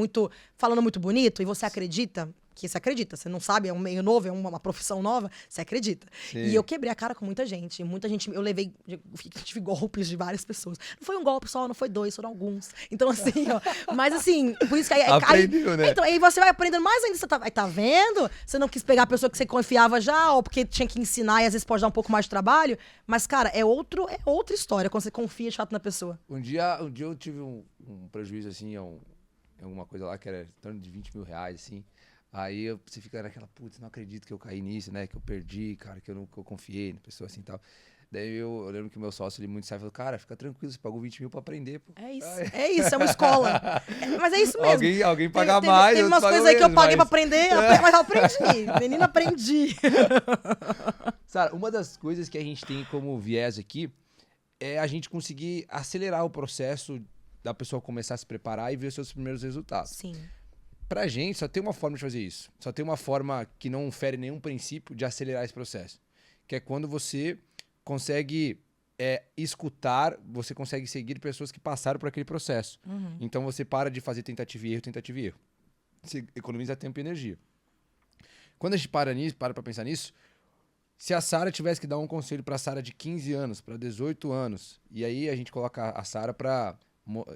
falando muito bonito e você acredita porque você acredita. Você não sabe, é um meio novo, é uma profissão nova, você acredita. Sim. E eu quebrei a cara com muita gente. Eu tive golpes de várias pessoas. Não foi um golpe só, não foi 2, foram alguns. Então, assim, ó. Mas, assim, por isso que aí... Aprendeu, né? Então, aí você vai aprendendo mais ainda. Você tá vendo? Você não quis pegar a pessoa que você confiava já, ou porque tinha que ensinar e às vezes pode dar um pouco mais de trabalho. Mas, cara, é outra história quando você confia de fato na pessoa. Um dia eu tive um prejuízo, assim, em alguma coisa lá que era em torno de 20 mil reais, assim. Aí você fica naquela, putz, não acredito que eu caí nisso, né? Que eu perdi, cara, que eu confiei na pessoa assim e tal. Daí eu lembro que o meu sócio, ele muito sábio, falou, cara, fica tranquilo, você pagou 20 mil pra aprender, pô. É isso, é uma escola. Mas é isso mesmo. Alguém paga mais. Tem umas coisas aí que eu paguei pra aprender, mas eu aprendi. Menina, aprendi. Sara, uma das coisas que a gente tem como viés aqui é a gente conseguir acelerar o processo da pessoa começar a se preparar e ver os seus primeiros resultados. Sim. Pra gente, só tem uma forma de fazer isso. Só tem uma forma que não fere nenhum princípio de acelerar esse processo. Que é quando você consegue escutar, você consegue seguir pessoas que passaram por aquele processo. Uhum. Então você para de fazer tentativa e erro. Você economiza tempo e energia. Quando a gente para pra pensar nisso, se a Sara tivesse que dar um conselho pra Sara de 15 anos, pra 18 anos, e aí a gente coloca a Sara pra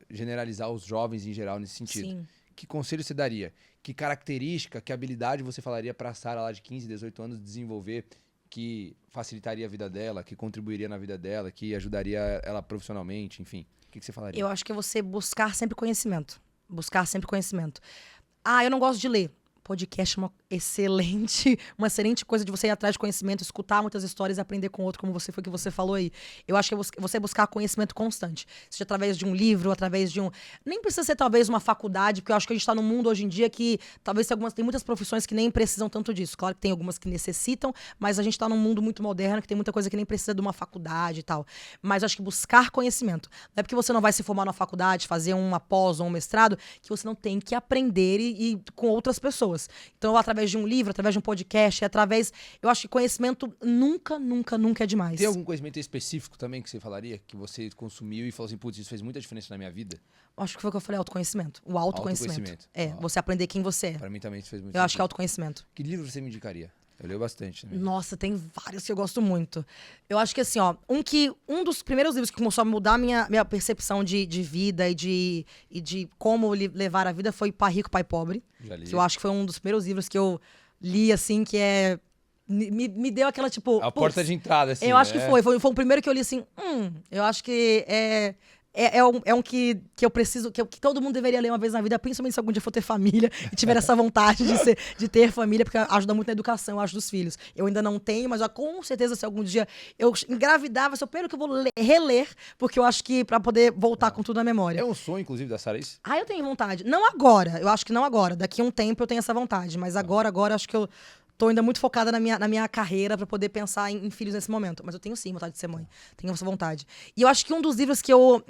generalizar os jovens em geral nesse sentido. Sim. Que conselho você daria? Que característica, que habilidade você falaria pra Sara lá de 15, 18 anos desenvolver que facilitaria a vida dela, que contribuiria na vida dela, que ajudaria ela profissionalmente, enfim. O que você falaria? Eu acho que é você buscar sempre conhecimento. Buscar sempre conhecimento. Eu não gosto de ler. Podcast é uma excelente coisa de você ir atrás de conhecimento, escutar muitas histórias e aprender com outro, como foi que você falou aí. Eu acho que é você buscar conhecimento constante. Seja através de um livro, através de um... Nem precisa ser talvez uma faculdade, porque eu acho que a gente tá num mundo hoje em dia que talvez tem muitas profissões que nem precisam tanto disso. Claro que tem algumas que necessitam, mas a gente tá num mundo muito moderno que tem muita coisa que nem precisa de uma faculdade e tal. Mas eu acho que buscar conhecimento. Não é porque você não vai se formar na faculdade, fazer uma pós ou um mestrado, que você não tem que aprender e com outras pessoas. Então, através de um livro, através de um podcast, eu acho que conhecimento nunca é demais. Tem algum conhecimento específico também que você falaria? Que você consumiu e falou assim, putz, isso fez muita diferença na minha vida? Acho que foi o que eu falei, autoconhecimento. O autoconhecimento. Você aprender quem você é. Pra mim também isso fez muito Eu acho que é autoconhecimento. Que livro você me indicaria? Eu leio bastante também. Nossa, tem vários que eu gosto muito. Eu acho que assim, ó, um dos primeiros livros que começou a mudar a minha percepção de vida e de como levar a vida foi Pai Rico, Pai Pobre. Já li. Que eu acho que foi um dos primeiros livros que eu li, assim, que me deu aquela, tipo... A porta de entrada, assim. Eu acho que foi o primeiro que eu li, assim, eu acho que é um que eu preciso, que todo mundo deveria ler uma vez na vida, principalmente se algum dia for ter família e tiver essa vontade de ter família, porque ajuda muito na educação, eu acho, dos filhos. Eu ainda não tenho, mas com certeza se algum dia eu engravidar, vai ser o primeiro que eu vou reler, porque eu acho que pra poder voltar com tudo na memória. É um sonho, inclusive, da Sara, isso? Eu tenho vontade. Não agora, eu acho que não agora. Daqui a um tempo eu tenho essa vontade, mas agora acho que eu tô ainda muito focada na minha carreira pra poder pensar em filhos nesse momento. Mas eu tenho sim vontade de ser mãe. Tenho essa vontade. E eu acho que um dos livros que eu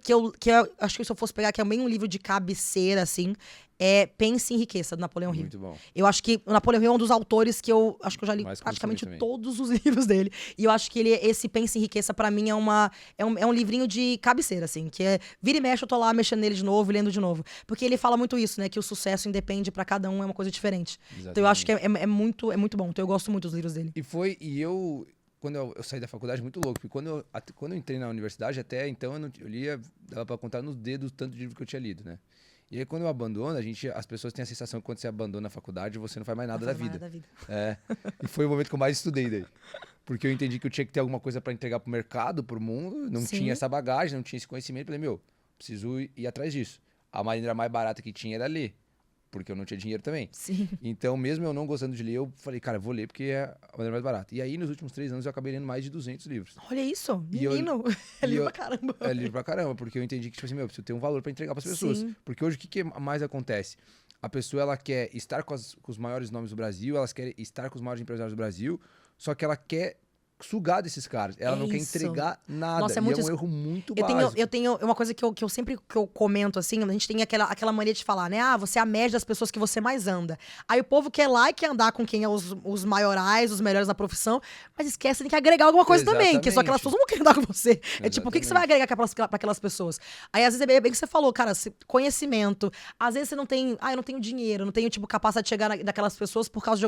acho que se eu fosse pegar, que é bem um livro de cabeceira, assim, é Pense e Enriqueça, do Napoleão Hill. Muito bom. Eu acho que o Napoleão Hill é um dos autores que eu acho que eu já li praticamente todos os livros dele. E eu acho que esse Pense e Enriqueça, pra mim, é um livrinho de cabeceira, assim, que vira e mexe, eu tô lá mexendo nele de novo, lendo de novo. Porque ele fala muito isso, né, que o sucesso independe pra cada um, é uma coisa diferente. Exatamente. Então eu acho que é muito bom. Então eu gosto muito dos livros dele. Quando eu saí da faculdade, muito louco, porque quando eu entrei na universidade, até então eu lia, dava pra contar nos dedos o tanto de livro que eu tinha lido, né? E aí, quando eu abandono, as pessoas têm a sensação que quando você abandona a faculdade, você não faz mais nada da vida. E foi o momento que eu mais estudei daí. Porque eu entendi que eu tinha que ter alguma coisa para entregar pro mercado, pro mundo, não tinha essa bagagem, não tinha esse conhecimento. Falei, preciso ir atrás disso. A maneira mais barata que tinha era ler, porque eu não tinha dinheiro também. Sim. Então, mesmo eu não gostando de ler, eu falei, cara, vou ler porque é a maneira mais barata. E aí, nos últimos 3 anos, eu acabei lendo mais de 200 livros. Olha isso, menino. É livro pra caramba. É livro pra caramba, porque eu entendi que, tipo assim, preciso ter um valor pra entregar pras pessoas. Sim. Porque hoje, o que mais acontece? A pessoa, ela quer estar com os maiores nomes do Brasil, ela quer estar com os maiores empresários do Brasil, só que ela quer sugar desses caras. Ela não quer isso. entregar nada. Nossa, é e muito é um isso. erro muito Eu básico. tenho uma coisa que eu sempre comento, assim, a gente tem aquela mania de falar, né? Ah, você é a média das pessoas que você mais anda. Aí o povo quer lá e quer andar com quem é os maiorais, os melhores da profissão, mas esquece, tem que agregar alguma coisa também, que só aquelas pessoas não querem andar com você. É tipo, o que você vai agregar pra aquelas pessoas? Aí, às vezes, é bem que você falou, cara, conhecimento. Às vezes você não tem, eu não tenho dinheiro, não tenho, tipo, capacidade de chegar naquelas pessoas por causa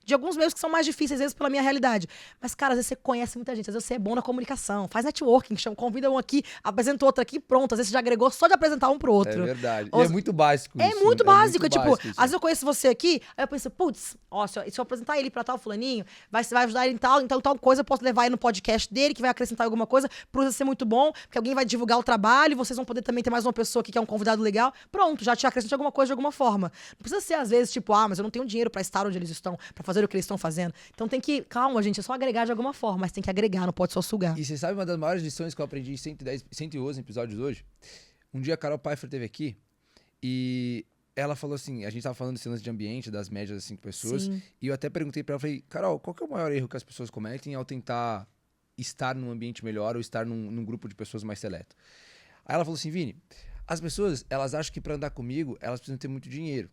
de alguns meios que são mais difíceis, às vezes, pela minha realidade. Mas, cara, às vezes você conhece muita gente, às vezes você é bom na comunicação, faz networking, convida um aqui, apresenta outro aqui, pronto. Às vezes você já agregou só de apresentar um pro outro. É verdade. E é muito básico isso. É muito básico. Tipo, básico isso. às vezes eu conheço você aqui, aí eu penso, putz, ó, se eu apresentar ele pra tal fulaninho, vai ajudar ele em tal, então tal coisa, eu posso levar ele no podcast dele, que vai acrescentar alguma coisa, pro ser muito bom, porque alguém vai divulgar o trabalho, vocês vão poder também ter mais uma pessoa aqui que é um convidado legal. Pronto, já te acrescenta alguma coisa de alguma forma. Não precisa ser, às vezes, tipo, mas eu não tenho dinheiro pra estar onde eles estão, pra fazer o que eles estão fazendo. Então tem que, calma, gente, é só agregar de alguma forma, mas tem que agregar, não pode só sugar. E você sabe uma das maiores lições que eu aprendi em 111 episódios hoje? Um dia a Carol Pfeiffer esteve aqui e ela falou assim, a gente tava falando desse lance de ambiente, das médias das 5 pessoas, Sim. e eu até perguntei pra ela, falei, Carol, qual que é o maior erro que as pessoas cometem ao tentar estar num ambiente melhor ou estar num grupo de pessoas mais seleto? Aí ela falou assim, Vini, as pessoas, elas acham que pra andar comigo, elas precisam ter muito dinheiro.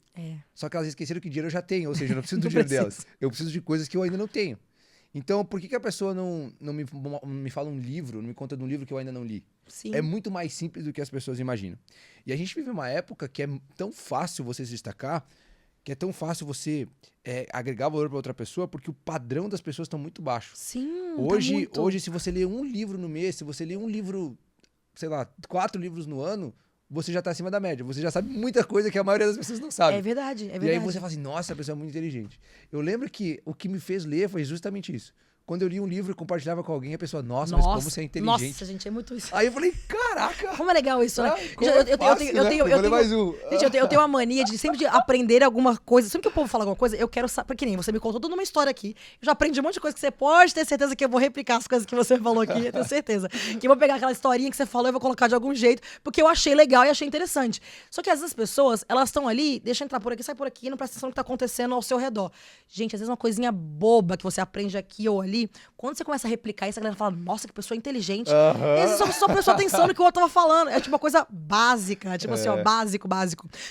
Só que elas esqueceram que dinheiro eu já tenho, ou seja, eu não preciso do dinheiro delas. Eu preciso de coisas que eu ainda não tenho. Então, por que a pessoa não me fala um livro, não me conta de um livro que eu ainda não li? Sim. É muito mais simples do que as pessoas imaginam. E a gente vive uma época que é tão fácil você se destacar, que é tão fácil você agregar valor para outra pessoa, porque o padrão das pessoas está muito baixo. Sim, Hoje, se você lê um livro no mês, se você lê um livro, sei lá, 4 livros no ano, você já tá acima da média. Você já sabe muita coisa que a maioria das pessoas não sabe. É verdade, é verdade. E aí você fala assim, nossa, a pessoa é muito inteligente. Eu lembro que o que me fez ler foi justamente isso. Quando eu li um livro e compartilhava com alguém, a pessoa, nossa, mas como você é inteligente. Nossa, gente, é muito isso. Aí eu falei, caraca! Como é legal isso, né? Eu tenho uma mania de sempre de aprender alguma coisa. Sempre que o povo fala alguma coisa, eu quero saber. Porque nem você me contou toda uma história aqui. Eu já aprendi um monte de coisa que você pode ter certeza que eu vou replicar as coisas que você falou aqui. Eu tenho certeza. Que eu vou pegar aquela historinha que você falou e vou colocar de algum jeito, porque eu achei legal e achei interessante. Só que às vezes as pessoas, elas estão ali, deixa entrar por aqui, sai por aqui, e não presta atenção no que tá acontecendo ao seu redor. Gente, às vezes uma coisinha boba que você aprende aqui ou ali, quando você começa a replicar isso, a galera fala, nossa, que pessoa inteligente. E às vezes só prestou atenção no que o outro tava falando. É tipo uma coisa básica, tipo assim, ó, básico.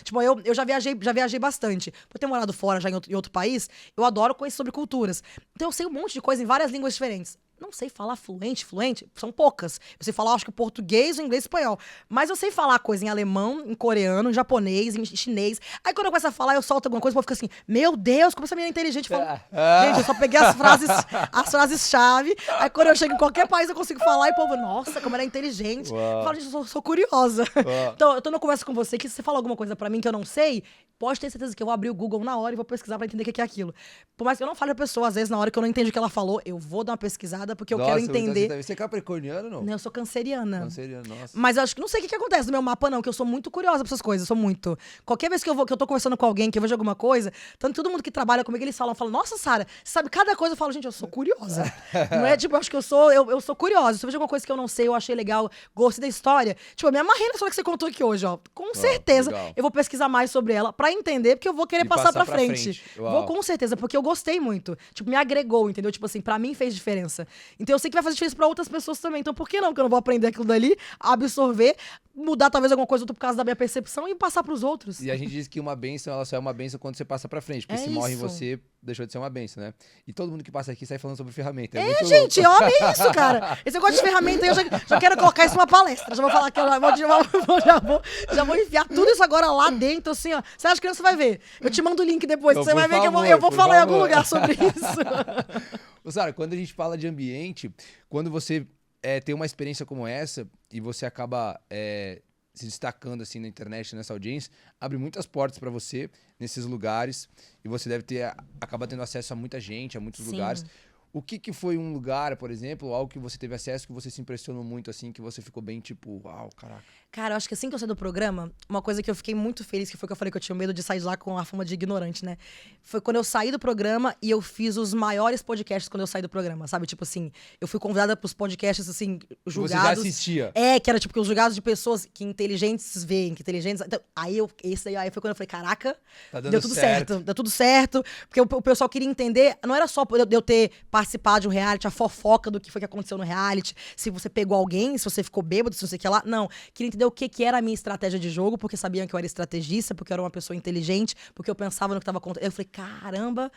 Tipo, eu já viajei bastante. Por ter morado fora já em outro país, eu adoro conhecer sobre culturas. Então eu sei um monte de coisa em várias línguas diferentes. Não sei falar fluente, são poucas. Eu sei falar, acho que português, inglês e espanhol. Mas eu sei falar coisa em alemão, em coreano, em japonês, em chinês. Aí quando eu começo a falar, eu solto alguma coisa, o povo fica assim, meu Deus, como essa menina é inteligente. Eu falo, gente, eu só peguei as frases-chave. Aí quando eu chego em qualquer país, eu consigo falar e o povo, nossa, como ela é inteligente. Eu falo, gente, eu sou curiosa. Então, eu tô numa conversa com você, que se você falar alguma coisa pra mim que eu não sei, pode ter certeza que eu vou abrir o Google na hora e vou pesquisar pra entender o que é aquilo. Por mais que eu não fale a pessoa, às vezes, na hora que eu não entendi o que ela falou, eu vou dar uma pesquisada, porque eu quero entender. Você é capricorniano, não? Não, eu sou canceriana. Canceriano, nossa. Mas eu acho que não sei o que acontece no meu mapa, não, que eu sou muito curiosa pra essas coisas, eu sou muito. Qualquer vez que eu tô conversando com alguém, que eu vejo alguma coisa, tanto todo mundo que trabalha comigo, eles falam, nossa, Sara, você sabe cada coisa, eu falo, gente, eu sou curiosa. Não é tipo, eu acho que eu sou curiosa. Se eu vejo alguma coisa que eu não sei, eu achei legal, gostei da história, tipo, eu me amarrei na história que você contou aqui hoje, ó. Com certeza, legal. eu vou pesquisar mais sobre ela pra entender, porque eu vou querer passar pra frente. Vou com certeza, porque eu gostei muito. Tipo, me agregou, entendeu? Tipo assim, pra mim fez diferença. Então eu sei que vai fazer diferença pra outras pessoas também. Então por que não? Que eu não vou aprender aquilo dali, absorver, mudar talvez alguma coisa por causa da minha percepção e passar pros outros. E a gente diz que uma bênção, ela só é uma bênção quando você passa pra frente. Porque se morre em você, deixou de ser uma bênção, né? E todo mundo que passa aqui sai falando sobre ferramenta. Gente, olha isso, cara. Esse negócio de ferramenta aí, eu já quero colocar isso numa palestra. Já vou falar que já vou enfiar tudo isso agora lá dentro, assim, ó. Você acha que você vai ver? Eu te mando o link depois, você vai ver que eu vou falar em algum lugar sobre isso. Sara, quando a gente fala de ambiente, quando você tem uma experiência como essa e você acaba se destacando assim na internet, nessa audiência, abre muitas portas para você nesses lugares e você acaba tendo acesso a muita gente, a muitos lugares. O que foi um lugar, por exemplo, algo que você teve acesso que você se impressionou muito, assim, que você ficou bem tipo, uau, caraca. Cara, eu acho que assim que eu saí do programa, uma coisa que eu fiquei muito feliz, que foi que eu falei que eu tinha medo de sair de lá com a fama de ignorante, né? Foi quando eu saí do programa e eu fiz os maiores podcasts quando eu saí do programa, sabe? Tipo assim, eu fui convidada pros podcasts, assim, julgados. Você já assistia? Que era tipo que os julgados de pessoas que inteligentes veem, que inteligentes... Então, aí foi quando eu falei, caraca, tá dando deu tudo certo. Deu tudo certo, porque o pessoal queria entender, não era só eu ter participar de um reality, a fofoca do que foi que aconteceu no reality, se você pegou alguém, se você ficou bêbado, se você quer lá. Não. Queria entender o que era a minha estratégia de jogo, porque sabiam que eu era estrategista, porque eu era uma pessoa inteligente, porque eu pensava no que estava acontecendo. Eu falei, caramba,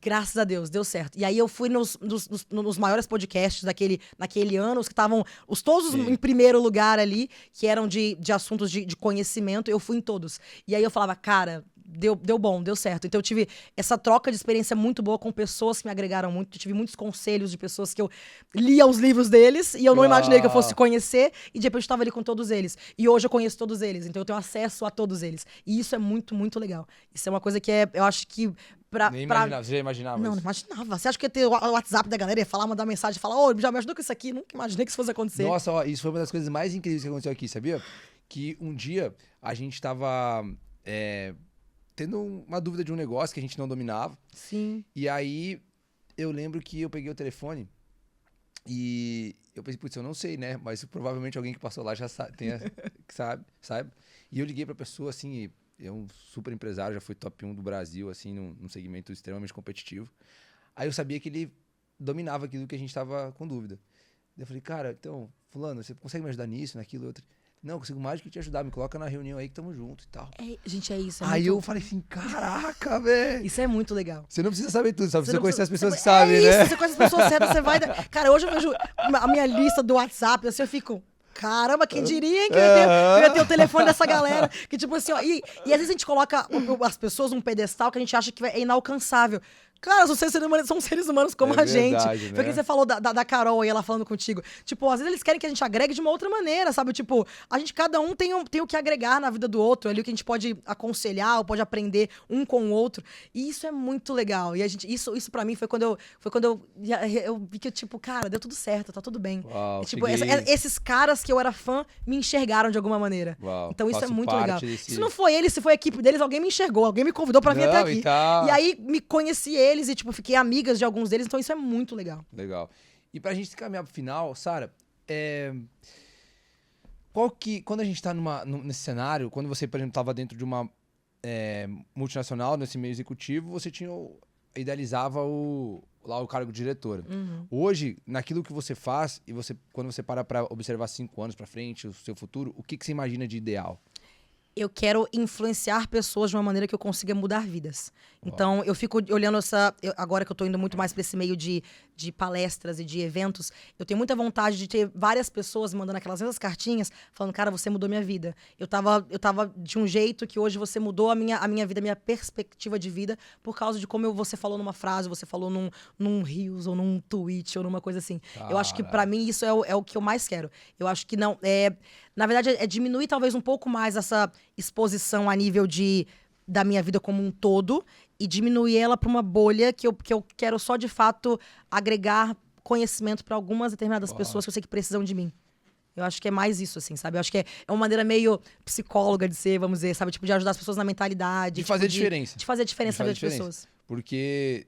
graças a Deus, deu certo. E aí eu fui nos maiores podcasts naquele ano, os que estavam todos em primeiro lugar ali, que eram de assuntos de conhecimento, eu fui em todos. E aí eu falava, cara, deu bom, deu certo. Então eu tive essa troca de experiência muito boa com pessoas que me agregaram muito. Eu tive muitos conselhos de pessoas que eu lia os livros deles e eu não imaginei que eu fosse conhecer, e de repente eu estava ali com todos eles. E hoje eu conheço todos eles, então eu tenho acesso a todos eles. E isso é muito, muito legal. Isso é uma coisa que eu acho que Nem imaginava, você já imaginava Não, isso? não imaginava. Você acha que ia ter o WhatsApp da galera, ia falar, mandar mensagem, falar, ô, já me ajudou com isso aqui? Nunca imaginei que isso fosse acontecer. Nossa, ó, isso foi uma das coisas mais incríveis que aconteceu aqui, sabia? Que um dia a gente tava tendo uma dúvida de um negócio que a gente não dominava. Sim. E aí eu lembro que eu peguei o telefone e eu pensei, putz, eu não sei, né? Mas provavelmente alguém que passou lá já sabe. E eu liguei pra pessoa, assim, é um super empresário, já foi top 1 do Brasil, assim, num segmento extremamente competitivo. Aí eu sabia que ele dominava aquilo que a gente tava com dúvida. Daí eu falei, cara, então, fulano, você consegue me ajudar nisso, naquilo, outro? Não, consigo mais do que te ajudar, me coloca na reunião aí que tamo junto e tal. Gente, é isso. Aí eu falei assim, caraca, velho. Isso é muito legal. Você não precisa saber tudo, só precisa conhecer as pessoas que É sabem, isso, né? você conhece as pessoas certas, você vai... Cara, hoje eu vejo a minha lista do WhatsApp, assim, eu fico... Caramba, quem diria, hein, que eu ia ter o telefone dessa galera. Que tipo assim, ó, e às vezes a gente coloca as pessoas num pedestal que a gente acha que é inalcançável. Cara, são seres humanos como a gente. Verdade, Foi o que né? você falou da Carol aí, ela falando contigo. Tipo, às vezes eles querem que a gente agregue de uma outra maneira, sabe? Tipo, cada um tem o que agregar na vida do outro, ali o que a gente pode aconselhar, ou pode aprender um com o outro. E isso é muito legal. E isso pra mim foi quando eu vi que, tipo, cara, deu tudo certo, tá tudo bem. Uau, E, tipo, cheguei. esses caras que eu era fã me enxergaram de alguma maneira. Uau, Então isso é faço muito parte legal. desse- Se não foi eles, se foi a equipe deles, alguém me enxergou, alguém me convidou pra vir Não, até aqui. e tá- E aí me conheci eles e, tipo, fiquei amigas de alguns deles, então isso é muito legal. Legal. E pra gente caminhar pro final, Sara, quando a gente tá nesse cenário, quando você, por exemplo, tava dentro de uma multinacional, nesse meio executivo, você idealizava o cargo de diretora. Hoje, naquilo que você faz, e quando você para pra observar 5 anos pra frente, o seu futuro, o que você imagina de ideal? Eu quero influenciar pessoas de uma maneira que eu consiga mudar vidas. Então, eu fico olhando agora que eu tô indo muito mais pra esse meio de palestras e de eventos, eu tenho muita vontade de ter várias pessoas mandando aquelas mesmas cartinhas, falando, cara, você mudou minha vida. Eu tava de um jeito que hoje você mudou a minha vida, a minha perspectiva de vida, por causa de como você falou numa frase, você falou num Reels, ou num tweet, ou numa coisa assim. Eu acho que pra mim isso é o que eu mais quero. Eu acho que não... Na verdade, é diminuir talvez um pouco mais essa exposição a nível da minha vida como um todo e diminuir ela para uma bolha que eu quero só, de fato, agregar conhecimento para algumas determinadas pessoas que eu sei que precisam de mim. Eu acho que é mais isso, assim, sabe? Eu acho que é uma maneira meio psicóloga de ser, vamos dizer, sabe? Tipo, de ajudar as pessoas na mentalidade. De fazer diferença. De fazer diferença na vida das pessoas. Porque,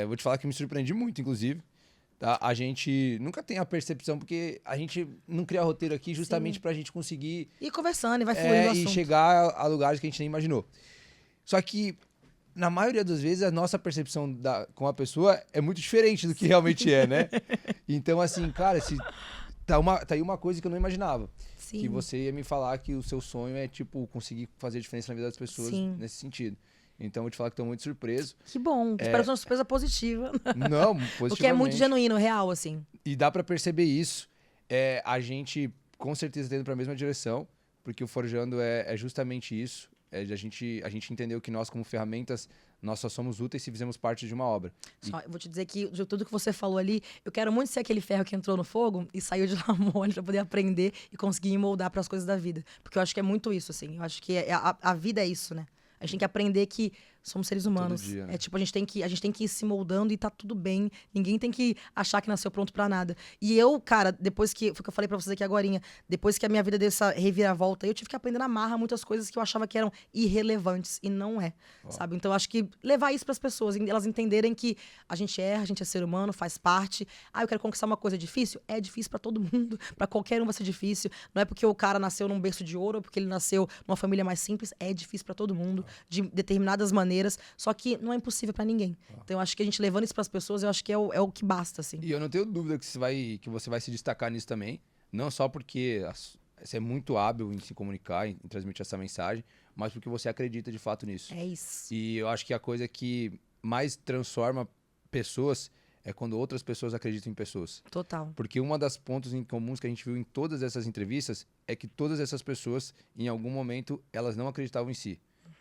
vou te falar que me surpreendi muito, inclusive. Tá? A gente nunca tem a percepção, porque a gente não cria roteiro aqui justamente pra gente conseguir... E conversando, e vai fluindo o assunto. E chegar a lugares que a gente nem imaginou. Só que, na maioria das vezes, a nossa percepção com a pessoa é muito diferente do que realmente é, né? Então, assim, cara, tá aí uma coisa que eu não imaginava. Sim. Que você ia me falar que o seu sonho é, tipo, conseguir fazer diferença na vida das pessoas nesse sentido. Então, eu vou te falar que tô muito surpreso. Que bom, espero ser uma surpresa positiva. Não, positivamente. Porque é muito genuíno, real, assim. E dá pra perceber isso. A gente, com certeza, tá indo pra mesma direção, porque o Forjando é justamente isso. A gente entendeu que nós, como ferramentas, nós só somos úteis se fizermos parte de uma obra. Eu vou te dizer que, de tudo que você falou ali, eu quero muito ser aquele ferro que entrou no fogo e saiu de lá mole pra poder aprender e conseguir moldar pras coisas da vida. Porque eu acho que é muito isso, assim. Eu acho que a vida é isso, né? A gente tem que aprender que somos seres humanos. Todo dia, né? Tipo, a gente tem que ir se moldando e tá tudo bem. Ninguém tem que achar que nasceu pronto pra nada. E eu, cara, depois que... Foi o que eu falei pra vocês aqui agorinha. Depois que a minha vida deu essa reviravolta, eu tive que aprender na marra muitas coisas que eu achava que eram irrelevantes. E não é, sabe? Então, eu acho que levar isso pras pessoas, elas entenderem que a gente erra, a gente é ser humano, faz parte. Eu quero conquistar uma coisa difícil? É difícil pra todo mundo. Pra qualquer um vai ser difícil. Não é porque o cara nasceu num berço de ouro, ou porque ele nasceu numa família mais simples. É difícil pra todo mundo. De determinadas maneiras. maneiras, só que não é impossível pra ninguém. Então eu acho que a gente levando isso pras pessoas, eu acho que é o que basta, assim. E eu não tenho dúvida que você vai se destacar nisso também. Não só porque você é muito hábil em se comunicar, em transmitir essa mensagem, mas porque você acredita de fato nisso. É isso. E eu acho que a coisa que mais transforma pessoas é quando outras pessoas acreditam em pessoas. Total. Porque uma das pontos em comuns que a gente viu em todas essas entrevistas é que todas essas pessoas, em algum momento, elas não acreditavam em si.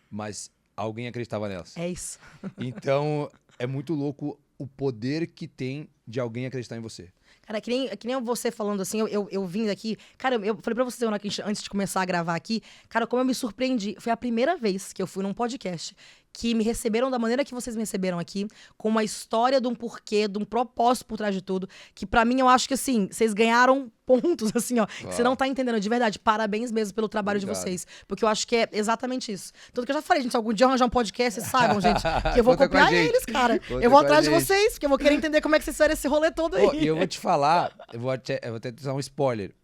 Mas alguém acreditava nelas. É isso. Então, é muito louco o poder que tem de alguém acreditar em você. Cara, que nem você falando assim, eu vim daqui. Cara, eu falei pra você antes de começar a gravar aqui, cara, como eu me surpreendi. Foi a primeira vez que eu fui num podcast que me receberam da maneira que vocês me receberam aqui, com uma história de um porquê, de um propósito por trás de tudo, que pra mim eu acho que assim, vocês ganharam pontos, assim, ó. Que você não tá entendendo, de verdade. Parabéns mesmo pelo trabalho de vocês. Porque eu acho que é exatamente isso. Tanto que eu já falei, gente, se algum dia eu arranjar um podcast, vocês saibam, gente, que eu vou Conta com a copiar gente. eles, cara. Conta Eu vou com a atrás de gente. vocês, porque eu vou querer entender como é que vocês fizeram esse rolê todo aí. Pô, e eu vou te falar, eu vou até te dar um spoiler.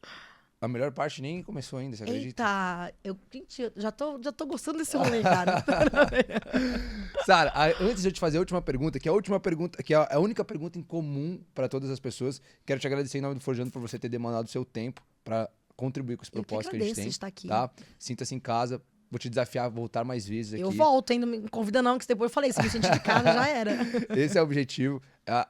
A melhor parte nem começou ainda, você acredita? Eita, gente, eu já tô gostando desse rolê, cara. Sara, antes de eu te fazer a última pergunta, que é a única pergunta em comum para todas as pessoas, quero te agradecer em nome do Forjando por você ter demandado o seu tempo para contribuir com esse propósito que a gente tem. Estar aqui. Tá? Sinta-se em casa. Vou te desafiar a voltar mais vezes aqui. Eu volto, hein? Não me convida não, que depois eu falei, se me sentir de casa, já era. Esse é o objetivo,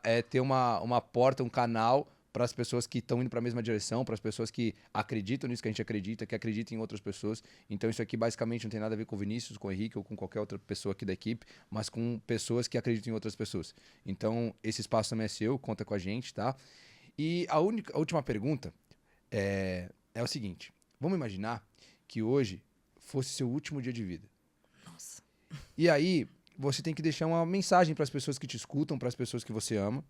é ter uma porta, um canal para as pessoas que estão indo para a mesma direção, para as pessoas que acreditam nisso que a gente acredita, que acreditam em outras pessoas. Então isso aqui basicamente não tem nada a ver com o Vinícius, com o Henrique ou com qualquer outra pessoa aqui da equipe, mas com pessoas que acreditam em outras pessoas. Então esse espaço também é seu, conta com a gente, tá? E a última pergunta é o seguinte, vamos imaginar que hoje fosse seu último dia de vida. Nossa. E aí você tem que deixar uma mensagem para as pessoas que te escutam, para as pessoas que você ama.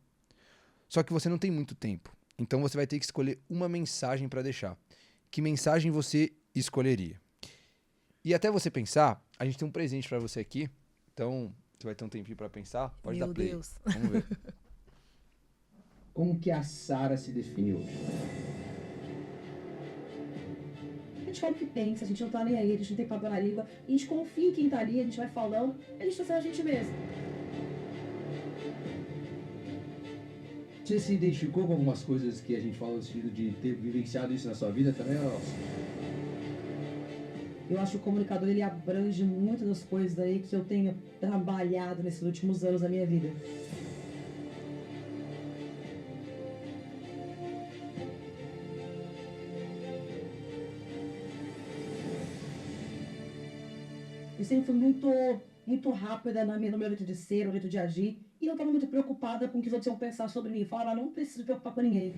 Só que você não tem muito tempo. Então você vai ter que escolher uma mensagem para deixar. Que mensagem você escolheria? E até você pensar, a gente tem um presente para você aqui. Então, você vai ter um tempinho para pensar. Pode dar play. Meu Deus. Vamos ver. Como que a Sara se define hoje? A gente fala o que pensa, a gente não tá nem aí, a gente não tem papo na língua, a gente confia em quem tá ali, a gente vai falando, a gente tá sendo a gente mesmo. Você se identificou com algumas coisas que a gente falou no sentido de ter vivenciado isso na sua vida também, ou não? Eu acho que o comunicador, ele abrange muitas das coisas aí que eu tenho trabalhado nesses últimos anos da minha vida. Eu sempre fui muito rápida no meu jeito de ser, no jeito de agir. E eu estava muito preocupada com o que os outros iam pensar sobre mim. Falar, não preciso me preocupar com ninguém.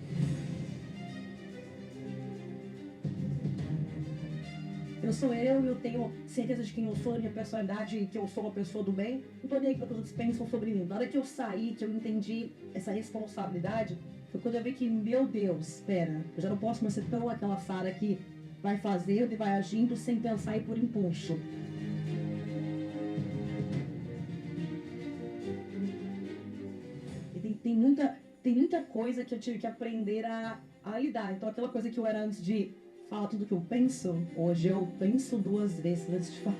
Eu sou eu tenho certeza de quem eu sou, da minha personalidade, que eu sou uma pessoa do bem. Não tô nem aí que os outros pensam sobre mim. Na hora que eu saí, que eu entendi essa responsabilidade, foi quando eu vi que, meu Deus, espera, eu já não posso mais ser tão aquela Sara que vai fazendo e vai agindo sem pensar e por impulso. Tem muita coisa que eu tive que aprender a lidar. Então, aquela coisa que eu era antes de falar tudo que eu penso, hoje eu penso 2 vezes antes de falar.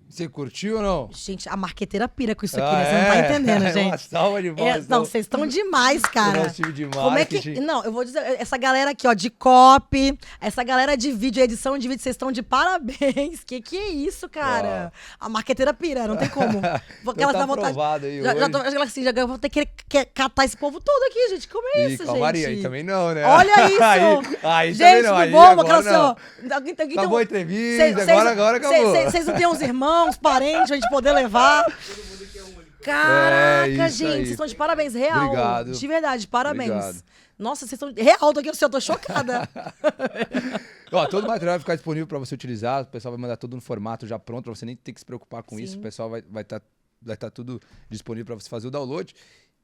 Você curtiu ou não? Gente, a marqueteira pira com isso aqui, né? Você não tá entendendo, É uma gente. salva de palmas. Não, vocês estão demais, cara. Nosso time de Como é que. marketing. Não, eu vou dizer, essa galera aqui, ó, de copy, essa galera de vídeo, edição de vídeo, vocês estão de parabéns. Que é isso, cara? A marqueteira pira, não tem como. Então tá aprovado aí já hoje. tô, assim, já vou ter que catar esse povo todo aqui, gente. Como é isso, gente? Calmaria, aí também não, né? Olha isso! Aí Gente, também não. Aí do bom, agora assim, não. ó. Alguém Acabou a entrevista, agora acabou. Vocês não têm uns irmãos, parentes, pra gente poder levar. Caraca, isso gente, aí. vocês estão de parabéns, real. Obrigado. De verdade, parabéns. Obrigado. Nossa, vocês estão. Real, tô aqui, eu tô chocada. Ó, todo o material vai ficar disponível para você utilizar. O pessoal vai mandar tudo no formato já pronto, para você nem ter que se preocupar com Sim. isso. O pessoal vai tá tudo disponível para você fazer o download.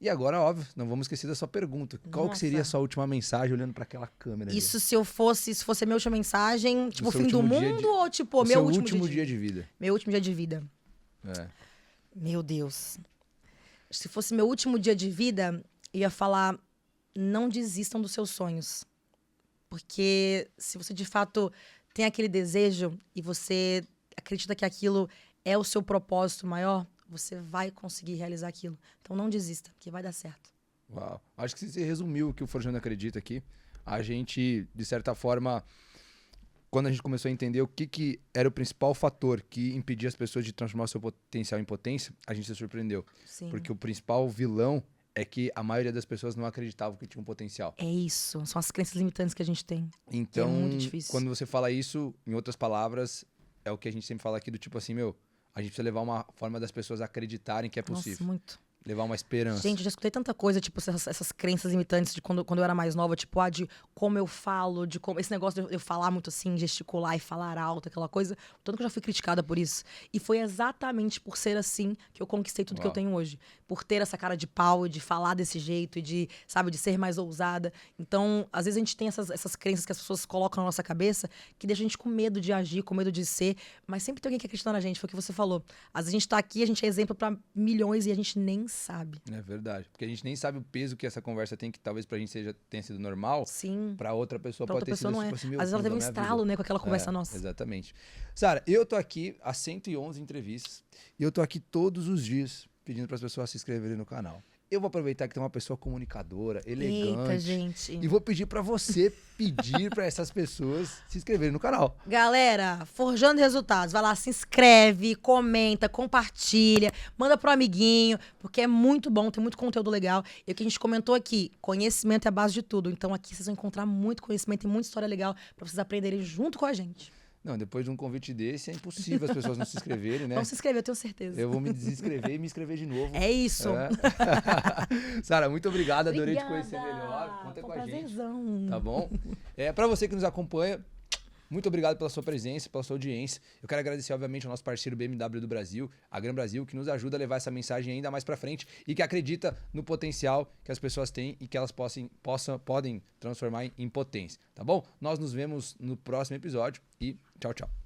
E agora, óbvio, não vamos esquecer da sua pergunta. Qual que Nossa. seria a sua última mensagem olhando para aquela câmera? Isso se fosse a minha última mensagem, tipo, o seu fim do último dia mundo de- ou tipo, o meu seu último dia de vida. Meu último dia de vida. É. Meu Deus. Se fosse meu último dia de vida, eu ia falar: não desistam dos seus sonhos. Porque se você de fato tem aquele desejo e você acredita que aquilo é o seu propósito maior, você vai conseguir realizar aquilo. Então não desista, que vai dar certo. Uau. Acho que você resumiu o que o Forjando acredita aqui. A gente, de certa forma, quando a gente começou a entender o que era o principal fator que impedia as pessoas de transformar o seu potencial em potência, a gente se surpreendeu. Sim. Porque o principal vilão é que a maioria das pessoas não acreditavam que tinha um potencial. É isso, são as crenças limitantes que a gente tem. Então, é muito difícil. quando você fala isso, em outras palavras, é o que a gente sempre fala aqui do tipo assim, a gente precisa levar uma forma das pessoas acreditarem que é possível. Nossa, muito. Levar uma esperança. Gente, eu já escutei tanta coisa, tipo, essas crenças limitantes de quando eu era mais nova, tipo, de como eu falo, de como. Esse negócio de eu falar muito assim, gesticular e falar alto, aquela coisa. Tanto que eu já fui criticada por isso. E foi exatamente por ser assim que eu conquistei tudo que eu tenho hoje. Por ter essa cara de pau, de falar desse jeito, e de, sabe, de ser mais ousada. Então, às vezes a gente tem essas crenças que as pessoas colocam na nossa cabeça que deixa a gente com medo de agir, com medo de ser. Mas sempre tem alguém que acredita na gente, foi o que você falou. Às vezes a gente tá aqui, a gente é exemplo pra milhões e a gente nem sabe. É verdade. Porque a gente nem sabe o peso que essa conversa tem, que talvez pra gente tenha sido normal. Sim. Pra outra pessoa Pra pode outra ter sido pessoa não é. tipo assim, Às vezes ela teve um estralo, né, com aquela conversa nossa. Exatamente. Sara, eu tô aqui há 111 entrevistas e eu tô aqui todos os dias pedindo para as pessoas se inscreverem no canal. Eu vou aproveitar que tem uma pessoa comunicadora, elegante. Eita, gente. E vou pedir para você pedir para essas pessoas se inscreverem no canal. Galera, Forjando Resultados, vai lá, se inscreve, comenta, compartilha, manda pro amiguinho, porque é muito bom, tem muito conteúdo legal. E o que a gente comentou aqui, conhecimento é a base de tudo. Então aqui vocês vão encontrar muito conhecimento e muita história legal para vocês aprenderem junto com a gente. Não, depois de um convite desse, é impossível as pessoas não se inscreverem, né? Vão se inscrever, eu tenho certeza. Eu vou me desinscrever e me inscrever de novo. É isso. Sara, muito obrigado. Adorei te Obrigada. conhecer melhor. Conta com a gente. Prazerzão. Tá bom? Para você que nos acompanha, muito obrigado pela sua presença, pela sua audiência. Eu quero agradecer, obviamente, ao nosso parceiro BMW do Brasil, a Gran Brasil, que nos ajuda a levar essa mensagem ainda mais pra frente e que acredita no potencial que as pessoas têm e que elas podem transformar em potência. Tá bom? Nós nos vemos no próximo episódio e tchau, tchau.